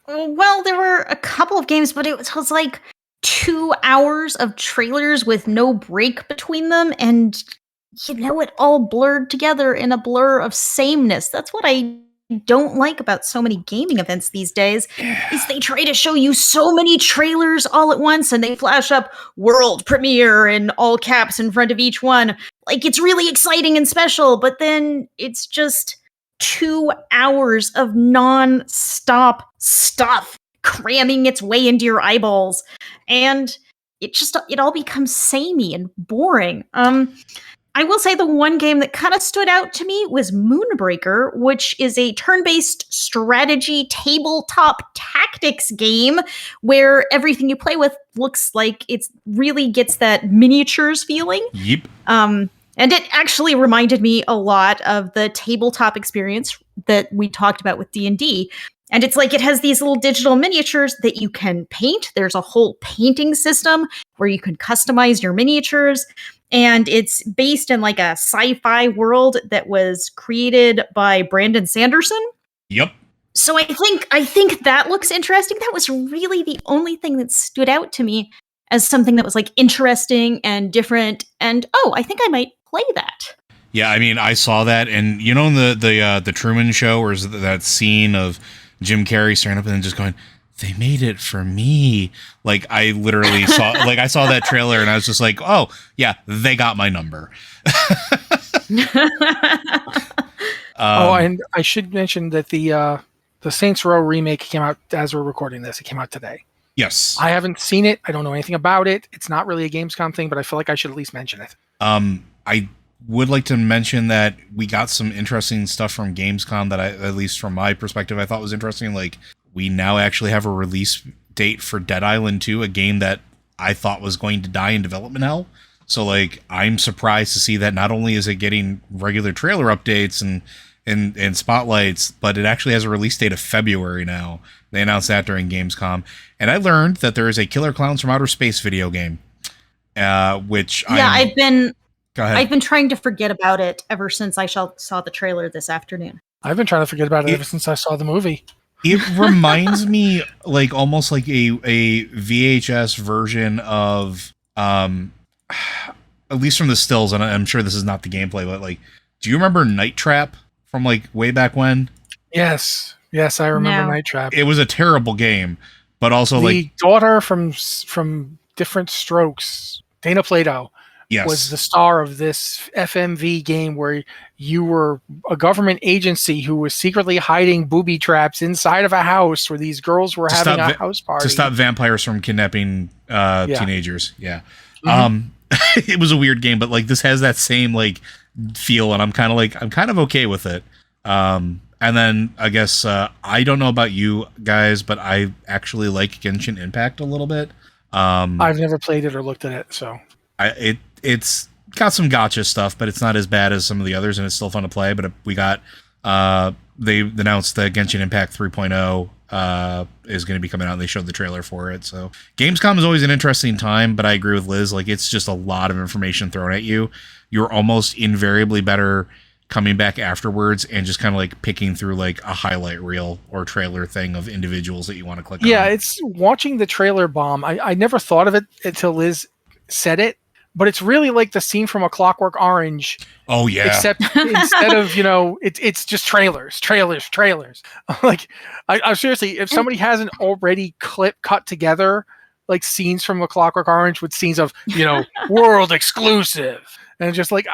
Well, there were a couple of games, but it was like 2 hours of trailers with no break between them, and it all blurred together in a blur of sameness. That's what I don't like about so many gaming events these days, is they try to show you so many trailers all at once, and they flash up world premiere in all caps in front of each one. Like, it's really exciting and special, but then it's just 2 hours of non-stop stuff cramming its way into your eyeballs, and it all becomes samey and boring. I will say the one game that kind of stood out to me was Moonbreaker, which is a turn-based strategy tabletop tactics game where everything you play with looks like it really gets that miniatures feeling. Yep. And it actually reminded me a lot of the tabletop experience that we talked about with D&D. And it's like it has these little digital miniatures that you can paint. There's a whole painting system where you can customize your miniatures. And it's based in like a sci-fi world that was created by Brandon Sanderson. Yep. So I think that looks interesting. That was really the only thing that stood out to me as something that was like interesting and different. And I think I might play that. Yeah, I mean, I saw that, and in the Truman Show, where's that scene of Jim Carrey staring up and then just going, "They made it for me." Like, I literally saw, I saw that trailer and I was just like, "Oh yeah, they got my number." And I should mention that the Saints Row remake came out as we're recording this. It came out today. Yes. I haven't seen it. I don't know anything about it. It's not really a Gamescom thing, but I feel like I should at least mention it. I would like to mention that we got some interesting stuff from Gamescom that at least from my perspective, I thought was interesting. Like, we now actually have a release date for Dead Island 2, a game that I thought was going to die in development hell. So like I'm surprised to see that not only is it getting regular trailer updates and spotlights, but it actually has a release date of February now. They announced that during Gamescom. And I learned that there is a Killer Clowns from Outer Space video game. Which I've been Go ahead. I've been trying to forget about it ever since I saw the trailer this afternoon. I've been trying to forget about it ever since I saw the movie. It reminds me like almost like a VHS version of at least from the stills, and I'm sure this is not the gameplay, but like, do you remember Night Trap from like way back when? Yes, I remember No. Night Trap. It was a terrible game, but also the daughter from Different Strokes, Dana Plato, yes, was the star of this FMV game where you were a government agency who was secretly hiding booby traps inside of a house where these girls were having a house party to stop vampires from kidnapping teenagers. Yeah. Mm-hmm. It was a weird game, but like this has that same like feel, and I'm kind of okay with it. And then I guess I don't know about you guys, but I actually like Genshin Impact a little bit. I've never played it or looked at it, so it's got some gotcha stuff, but it's not as bad as some of the others, and it's still fun to play. But we got they announced that Genshin Impact 3.0 is going to be coming out, and they showed the trailer for it. So Gamescom is always an interesting time, but I agree with Liz. Like, it's just a lot of information thrown at you. You're almost invariably better coming back afterwards and just kind of like picking through like a highlight reel or trailer thing of individuals that you want to click on. Yeah, it's watching the trailer bomb. I never thought of it until Liz said it, but it's really like the scene from A Clockwork Orange. Oh yeah. Except instead of, it's just trailers. Like, I seriously, if somebody hasn't already cut together like scenes from A Clockwork Orange with scenes of, world exclusive, and just like,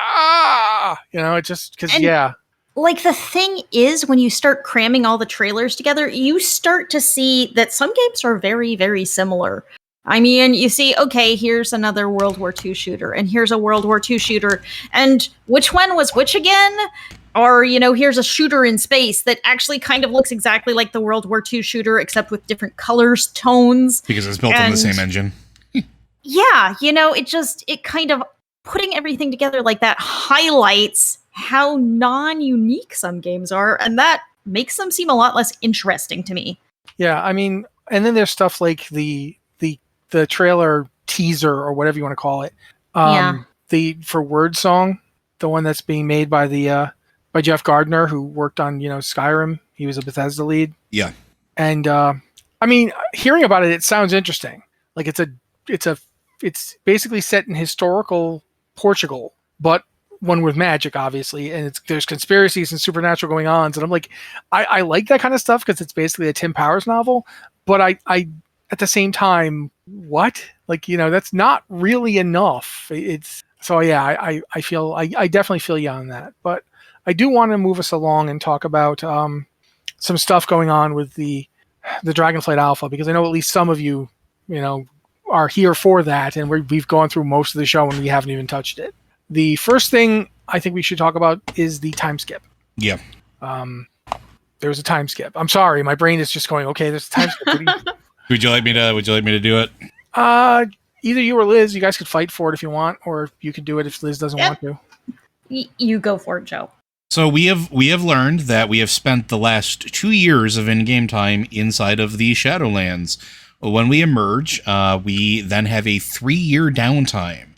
it's just because, yeah. Like, the thing is, when you start cramming all the trailers together, you start to see that some games are very, very similar. I mean, you see, okay, here's another World War II shooter, and here's a World War II shooter, and which one was which again? Or, here's a shooter in space that actually kind of looks exactly like the World War II shooter, except with different colors, tones. Because it's built on the same engine. Yeah, it kind of, putting everything together like that highlights how non-unique some games are, and that makes them seem a lot less interesting to me. Yeah, I mean, and then there's stuff like the trailer teaser or whatever you want to call it. For Word Song, the one that's being made by by Jeff Gardner, who worked on Skyrim. He was a Bethesda lead. Yeah, and I mean, hearing about it sounds interesting. Like it's basically set in historical Portugal, but one with magic, obviously, and there's conspiracies and supernatural going on. And I'm like, I like that kind of stuff because it's basically a Tim Powers novel. But I at the same time, what? Like, that's not really enough. It's so yeah. I feel I definitely feel you on that. But I do want to move us along and talk about some stuff going on with the Dragonflight Alpha, because I know at least some of you, are here for that, and we've gone through most of the show and we haven't even touched it. The first thing I think we should talk about is the time skip. Yeah. There was a time skip. I'm sorry, my brain is just going, okay, there's a time skip. Would you like me to do it? Either you or Liz, you guys could fight for it if you want, or you could do it if Liz doesn't want to. You go for it, Joe. So we have learned that we have spent the last 2 years of in-game time inside of the Shadowlands. When we emerge, we then have a 3-year downtime.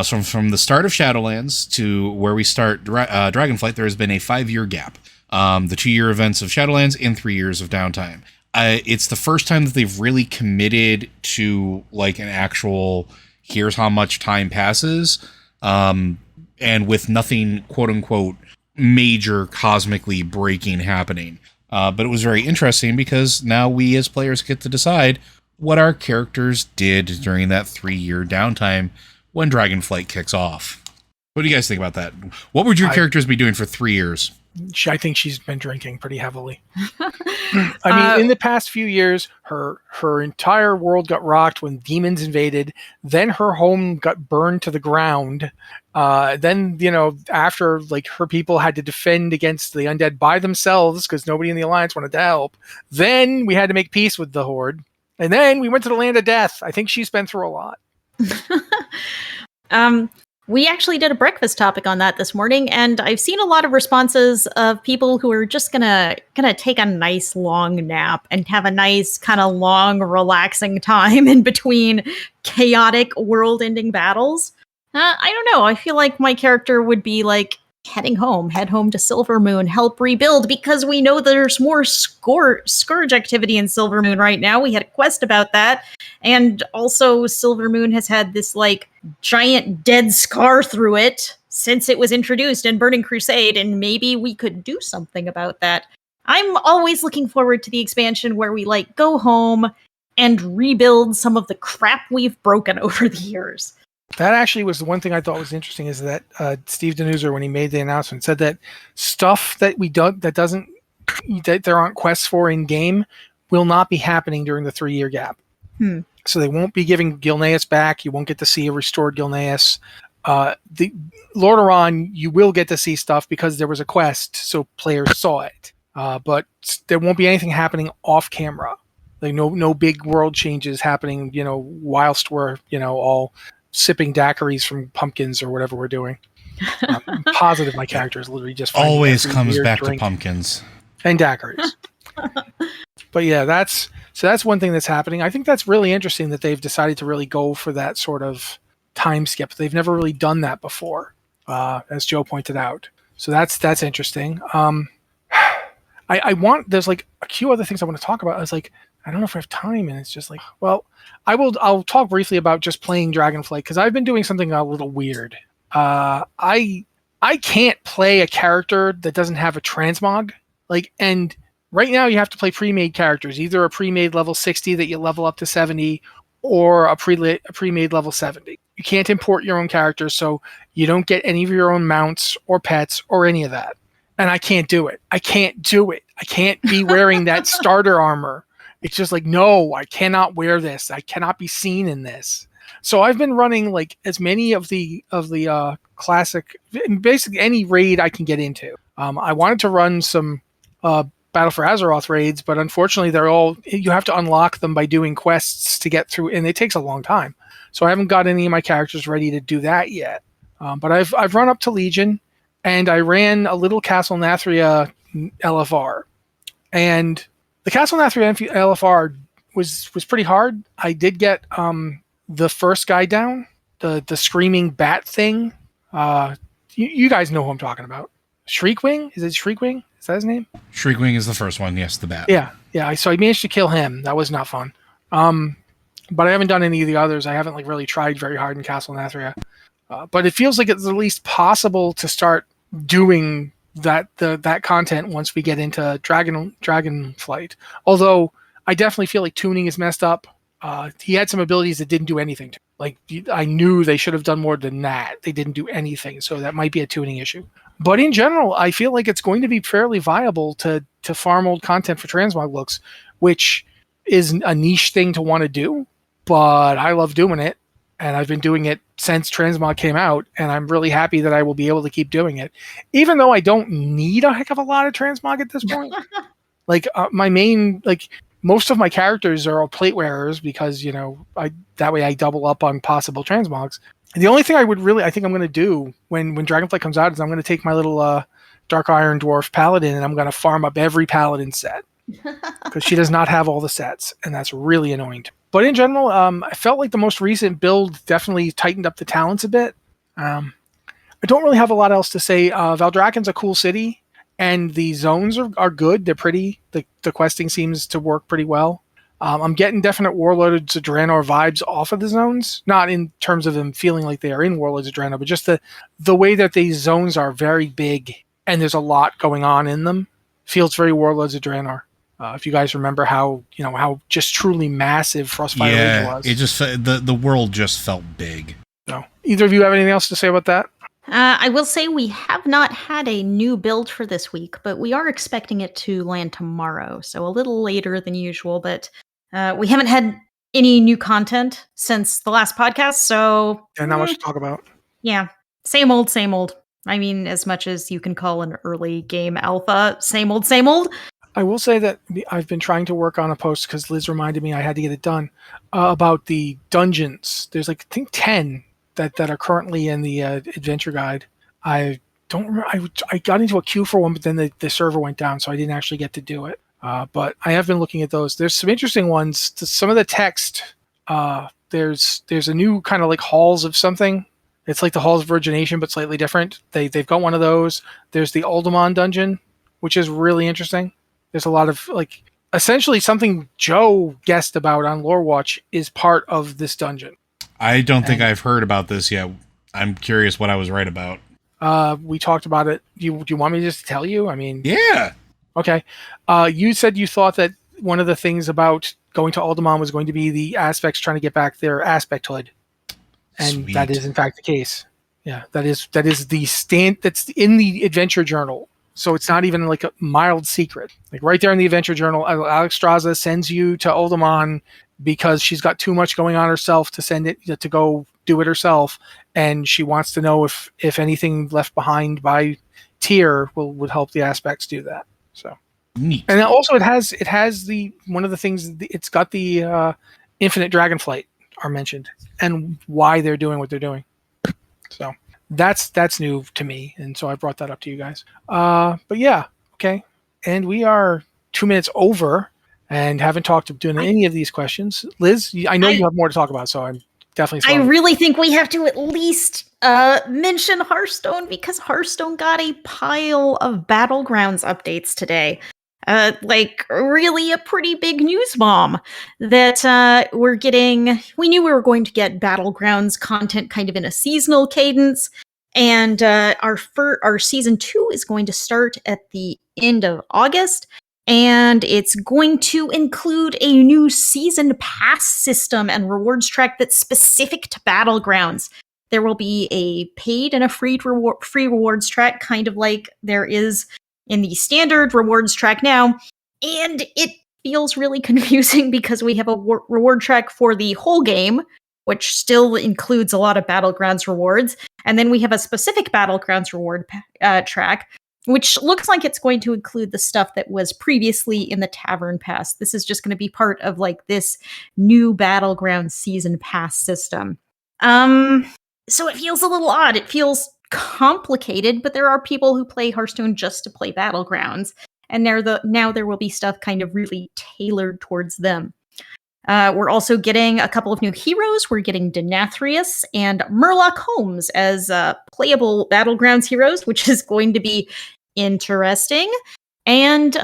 So from the start of Shadowlands to where we start Dragonflight, there has been a 5-year gap. The 2-year events of Shadowlands and 3 years of downtime. It's the first time that they've really committed to like an actual, here's how much time passes, and with nothing, quote unquote, major cosmically breaking happening. But it was very interesting because now we as players get to decide what our characters did during that 3-year downtime when Dragonflight kicks off. What do you guys think about that? What would your characters be doing for 3 years? I think she's been drinking pretty heavily. I mean, in the past few years, her entire world got rocked when demons invaded. Then her home got burned to the ground. Then, after like her people had to defend against the undead by themselves because nobody in the Alliance wanted to help. Then we had to make peace with the Horde. And then we went to the Land of Death. I think she's been through a lot. We actually did a breakfast topic on that this morning, and I've seen a lot of responses of people who are just gonna take a nice long nap and have a nice kind of long, relaxing time in between chaotic world-ending battles. I don't know. I feel like my character would be like head home to Silvermoon, help rebuild, because we know there's more Scourge activity in Silvermoon right now. We had a quest about that. And also Silvermoon has had this like giant dead scar through it since it was introduced in Burning Crusade, and maybe we could do something about that. I'm always looking forward to the expansion where we like go home and rebuild some of the crap we've broken over the years. That actually was the one thing I thought was interesting, is that Steve Denuser, when he made the announcement, said that stuff that we dug that there aren't quests for in game will not be happening during the 3-year gap. So they won't be giving Gilneas back. You won't get to see a restored Gilneas. The Lordaeron, you will get to see stuff because there was a quest, so players saw it. But there won't be anything happening off camera. Like no big world changes happening, whilst we're, all sipping daiquiris from pumpkins or whatever we're doing. I'm positive my character is literally just always comes back to pumpkins and daiquiris. But yeah, that's one thing that's happening. I think that's really interesting that they've decided to really go for that sort of time skip. They've never really done that before, as Joe pointed out. So that's interesting. There's like a few other things I want to talk about. I was like, I don't know if I have time, and it's just like, well, I'll talk briefly about just playing Dragonflight, because I've been doing something a little weird. I can't play a character that doesn't have a transmog. And right now you have to play pre-made characters, either a pre-made level 60 that you level up to 70, or a pre-made level 70. You can't import your own characters, so you don't get any of your own mounts or pets or any of that. And I can't do it. I can't be wearing that starter armor. It's just like, no, I cannot wear this. I cannot be seen in this. So I've been running like as many of the classic, basically any raid I can get into. I wanted to run some Battle for Azeroth raids, but unfortunately you have to unlock them by doing quests to get through, and it takes a long time. So I haven't got any of my characters ready to do that yet. But I've run up to Legion, and I ran a little Castle Nathria LFR. And the Castle Nathria LFR was pretty hard. I did get the first guy down, the screaming bat thing. You guys know who I'm talking about. Shriekwing? Is it Shriekwing? Is that his name? Shriekwing is the first one, yes, the bat. Yeah. So I managed to kill him. That was not fun. But I haven't done any of the others. I haven't really tried very hard in Castle Nathria. But it feels like it's at least possible to start doing that content once we get into Dragonflight. Although I definitely feel like tuning is messed up. He had some abilities that didn't do anything. I knew they should have done more than that. They didn't do anything, so that might be a tuning issue. But in general, I feel like it's going to be fairly viable to farm old content for transmog looks, which is a niche thing to want to do, but I love doing it, and I've been doing it since transmog came out, and I'm really happy that I will be able to keep doing it, even though I don't need a heck of a lot of transmog at this point. My main, most of my characters are all plate wearers because, that way I double up on possible transmogs. The only thing I think I'm going to do when Dragonflight comes out is I'm going to take my little Dark Iron Dwarf Paladin, and I'm going to farm up every Paladin set because she does not have all the sets, and that's really annoying. But in general, I felt like the most recent build definitely tightened up the talents a bit. I don't really have a lot else to say. Valdraken's a cool city, and the zones are good. They're pretty. The questing seems to work pretty well. I'm getting definite Warlords of Draenor vibes off of the zones, not in terms of them feeling like they are in Warlords of Draenor, but just the way that these zones are very big and there's a lot going on in them feels very Warlords of Draenor. If you guys remember how just truly massive Frostfire Ridge was. It just the world just felt big. So, either of you have anything else to say about that? I will say we have not had a new build for this week, but we are expecting it to land tomorrow, so a little later than usual, but we haven't had any new content since the last podcast, so... Yeah, not much to talk about. Yeah, same old, same old. I mean, as much as you can call an early game alpha, same old, same old. I will say that I've been trying to work on a post because Liz reminded me I had to get it done about the dungeons. There's like I think 10 that are currently in the adventure guide. I don't remember. I got into a queue for one, but then the server went down, so I didn't actually get to do it. But I have been looking at those. There's some interesting ones. Some of the text. There's a new kind of like halls of something. It's like the halls of virgination, but slightly different. They've got one of those. There's the Alderman dungeon, which is really interesting. There's a lot of like essentially something Joe guessed about on Lore Watch is part of this dungeon. I don't think I've heard about this yet. I'm curious what I was right about. We talked about it. Do you want me just to tell you? I mean, Yeah. Okay. You said you thought that one of the things about going to Alderman was going to be the aspects trying to get back their aspect hood. And Sweet. that is in fact the case. Yeah, that is the that's in the adventure journal. So it's not even like a mild secret. Like right there in the adventure journal, Alex Straza sends you to Alderman because she's got too much going on herself to send it to go do it herself, and she wants to know if anything left behind by Tyr would help the aspects do that. So Neat. and also it has the one of the things it's got the infinite Dragonflight are mentioned and why they're doing what they're doing. So that's new to me, and so I brought that up to you guys. But yeah, okay. And we are 2 minutes over and haven't talked to doing any of these questions. Liz, I know you have more to talk about, so I'm definitely. I really think we have to at least mention Hearthstone because Hearthstone got a pile of Battlegrounds updates today. Like really a pretty big news bomb that we're getting. We knew we were going to get Battlegrounds content kind of in a seasonal cadence, and our season 2 is going to start at the end of August, and it's going to include a new season pass system and rewards track that's specific to Battlegrounds. There will be a paid and a free rewards track, kind of like there is in the standard rewards track now, and it feels really confusing because we have a reward track for the whole game, which still includes a lot of Battlegrounds rewards, and then we have a specific Battlegrounds reward track, which looks like it's going to include the stuff that was previously in the Tavern Pass. This is just going to be part of like this new Battlegrounds season pass system. So it feels a little odd. It feels complicated, but there are people who play Hearthstone just to play Battlegrounds, and now there will be stuff kind of really tailored towards them. We're also getting a couple of new heroes. We're getting Denathrius and Murloc Holmes as playable Battlegrounds heroes, which is going to be interesting. And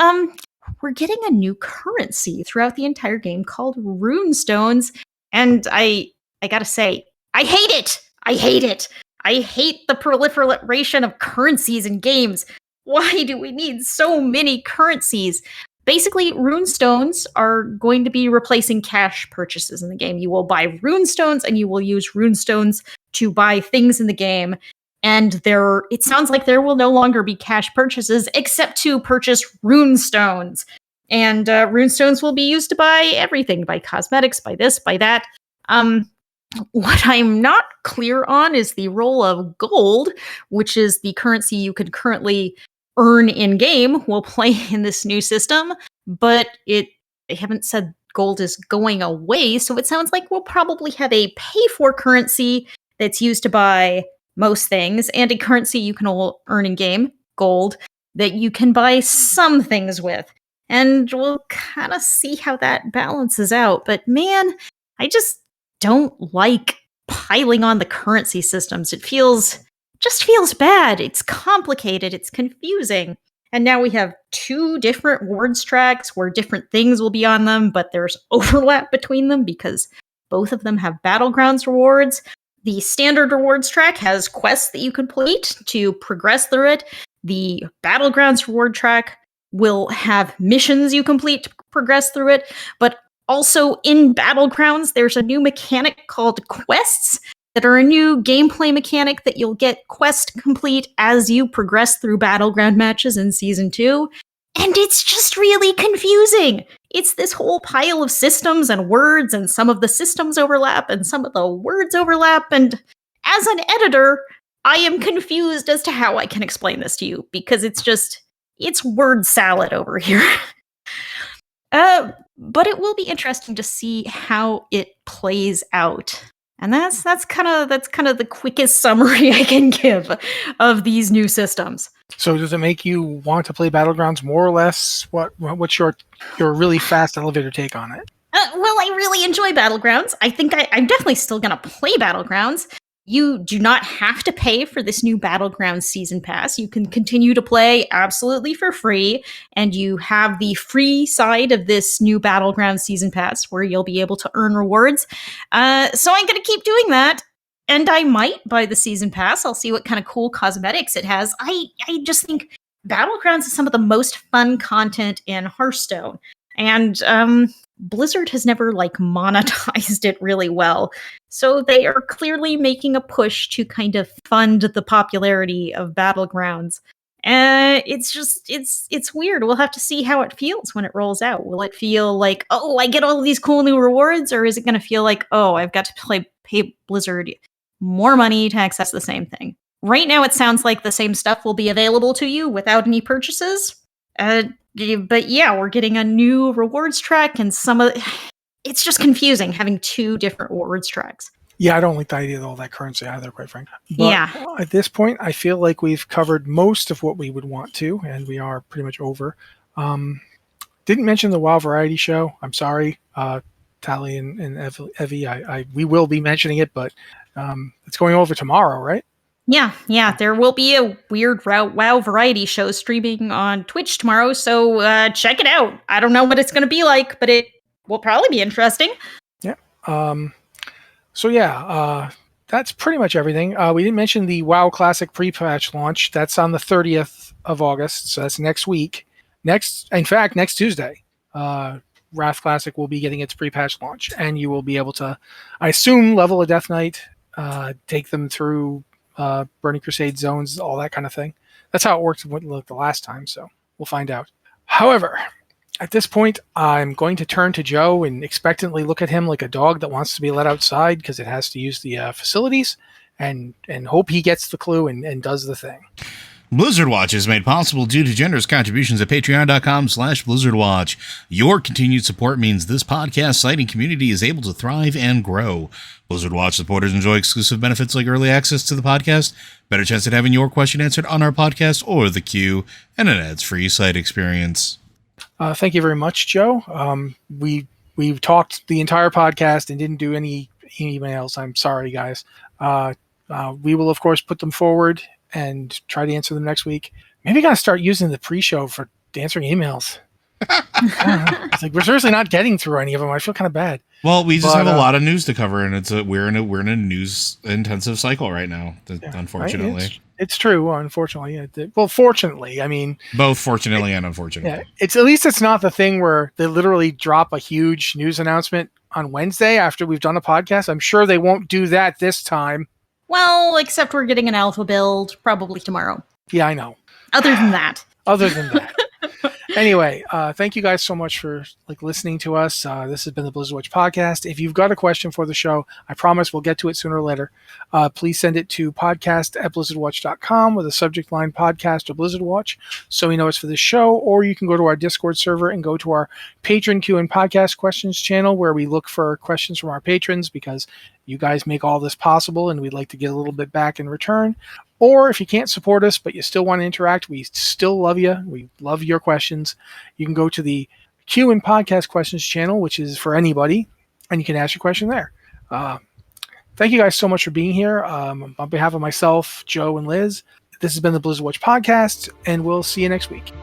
we're getting a new currency throughout the entire game called Runestones, and I gotta say, I hate it! I hate it! I hate the proliferation of currencies in games. Why do we need so many currencies? Basically, runestones are going to be replacing cash purchases in the game. You will buy runestones, and you will use runestones to buy things in the game. And it sounds like there will no longer be cash purchases, except to purchase runestones. And runestones will be used to buy everything, buy cosmetics, buy this, buy that. What I'm not clear on is the role of gold, which is the currency you can currently earn in-game, will play in this new system, but they haven't said gold is going away, so it sounds like we'll probably have a pay-for currency that's used to buy most things, and a currency you can earn in-game, gold, that you can buy some things with. And we'll kind of see how that balances out, but man, I just don't like piling on the currency systems. It just feels bad. It's complicated. It's confusing. And now we have 2 different rewards tracks where different things will be on them, but there's overlap between them because both of them have Battlegrounds rewards. The standard rewards track has quests that you complete to progress through it. The Battlegrounds reward track will have missions you complete to progress through it, but also in Battlegrounds, there's a new mechanic called quests that are a new gameplay mechanic that you'll get quest complete as you progress through Battleground matches in Season 2. And it's just really confusing. It's this whole pile of systems and words, and some of the systems overlap and some of the words overlap. And as an editor, I am confused as to how I can explain this to you because it's word salad over here. But it will be interesting to see how it plays out. And that's kind of the quickest summary I can give of these new systems. So does it make you want to play Battlegrounds more or less? What's your really fast elevator take on it? Well, I really enjoy Battlegrounds. I think I'm definitely still going to play Battlegrounds. You do not have to pay for this new Battlegrounds season pass. You can continue to play absolutely for free, and you have the free side of this new Battlegrounds season pass where you'll be able to earn rewards. So I'm going to keep doing that, and I might buy the season pass. I'll see what kind of cool cosmetics it has. I just think Battlegrounds is some of the most fun content in Hearthstone, and Blizzard has never monetized it really well. So they are clearly making a push to kind of fund the popularity of Battlegrounds. It's weird. We'll have to see how it feels when it rolls out. Will it feel like, oh, I get all of these cool new rewards? Or is it going to feel like, oh, I've got to pay Blizzard more money to access the same thing? Right now, it sounds like the same stuff will be available to you without any purchases. But yeah, we're getting a new rewards track, and it's just confusing having two different rewards tracks. Yeah, I don't like the idea of all that currency either, quite frankly. But yeah. At this point, I feel like we've covered most of what we would want to, and we are pretty much over. Didn't mention the WoW Variety Show. I'm sorry, Tally and Evie. We will be mentioning it, but it's going over tomorrow, right? Yeah. There will be a weird WoW Variety Show streaming on Twitch tomorrow, so check it out. I don't know what it's going to be like, but it will probably be interesting. Yeah. That's pretty much everything. We didn't mention the WoW Classic pre-patch launch. That's on the 30th of August, so that's next week. Next Tuesday, Wrath Classic will be getting its pre-patch launch, and you will be able to, I assume, level a Death Knight, take them through Burning Crusade zones, all that kind of thing. That's how it worked the last time, so we'll find out. However, at this point, I'm going to turn to Joe and expectantly look at him like a dog that wants to be let outside because it has to use the facilities, and hope he gets the clue and does the thing. Blizzard Watch is made possible due to generous contributions at patreon.com/BlizzardWatch. Your continued support means this podcast site and community is able to thrive and grow. Blizzard Watch supporters enjoy exclusive benefits like early access to the podcast, better chance at having your question answered on our podcast or the queue, and an ads-free site experience. Thank you very much, Joe. We've talked the entire podcast and didn't do any emails. I'm sorry, guys. We will, of course, put them forward and try to answer them next week. Maybe gotta start using the pre-show for answering emails. It's like we're seriously not getting through any of them. I feel kind of bad. Well, we just have a lot of news to cover, and we're in a news intensive cycle right now. Unfortunately, right? It's true. Unfortunately, well, fortunately, I mean, both fortunately and unfortunately. Yeah, it's not the thing where they literally drop a huge news announcement on Wednesday after we've done a podcast. I'm sure they won't do that this time. Well, except we're getting an alpha build probably tomorrow. Yeah, I know. Other than that. Anyway, thank you guys so much for listening to us. This has been the Blizzard Watch podcast. If you've got a question for the show, I promise we'll get to it sooner or later. Please send it to podcast@blizzardwatch.com with a subject line podcast or Blizzard Watch, so we know it's for this show. Or you can go to our Discord server and go to our patron Q and podcast questions channel, where we look for questions from our patrons because you guys make all this possible, and we'd like to get a little bit back in return. Or if you can't support us, but you still want to interact, we still love you. We love your questions. You can go to the Q and Podcast Questions channel, which is for anybody, and you can ask your question there. Thank you guys so much for being here. On behalf of myself, Joe, and Liz, this has been the Blizzard Watch podcast, and we'll see you next week.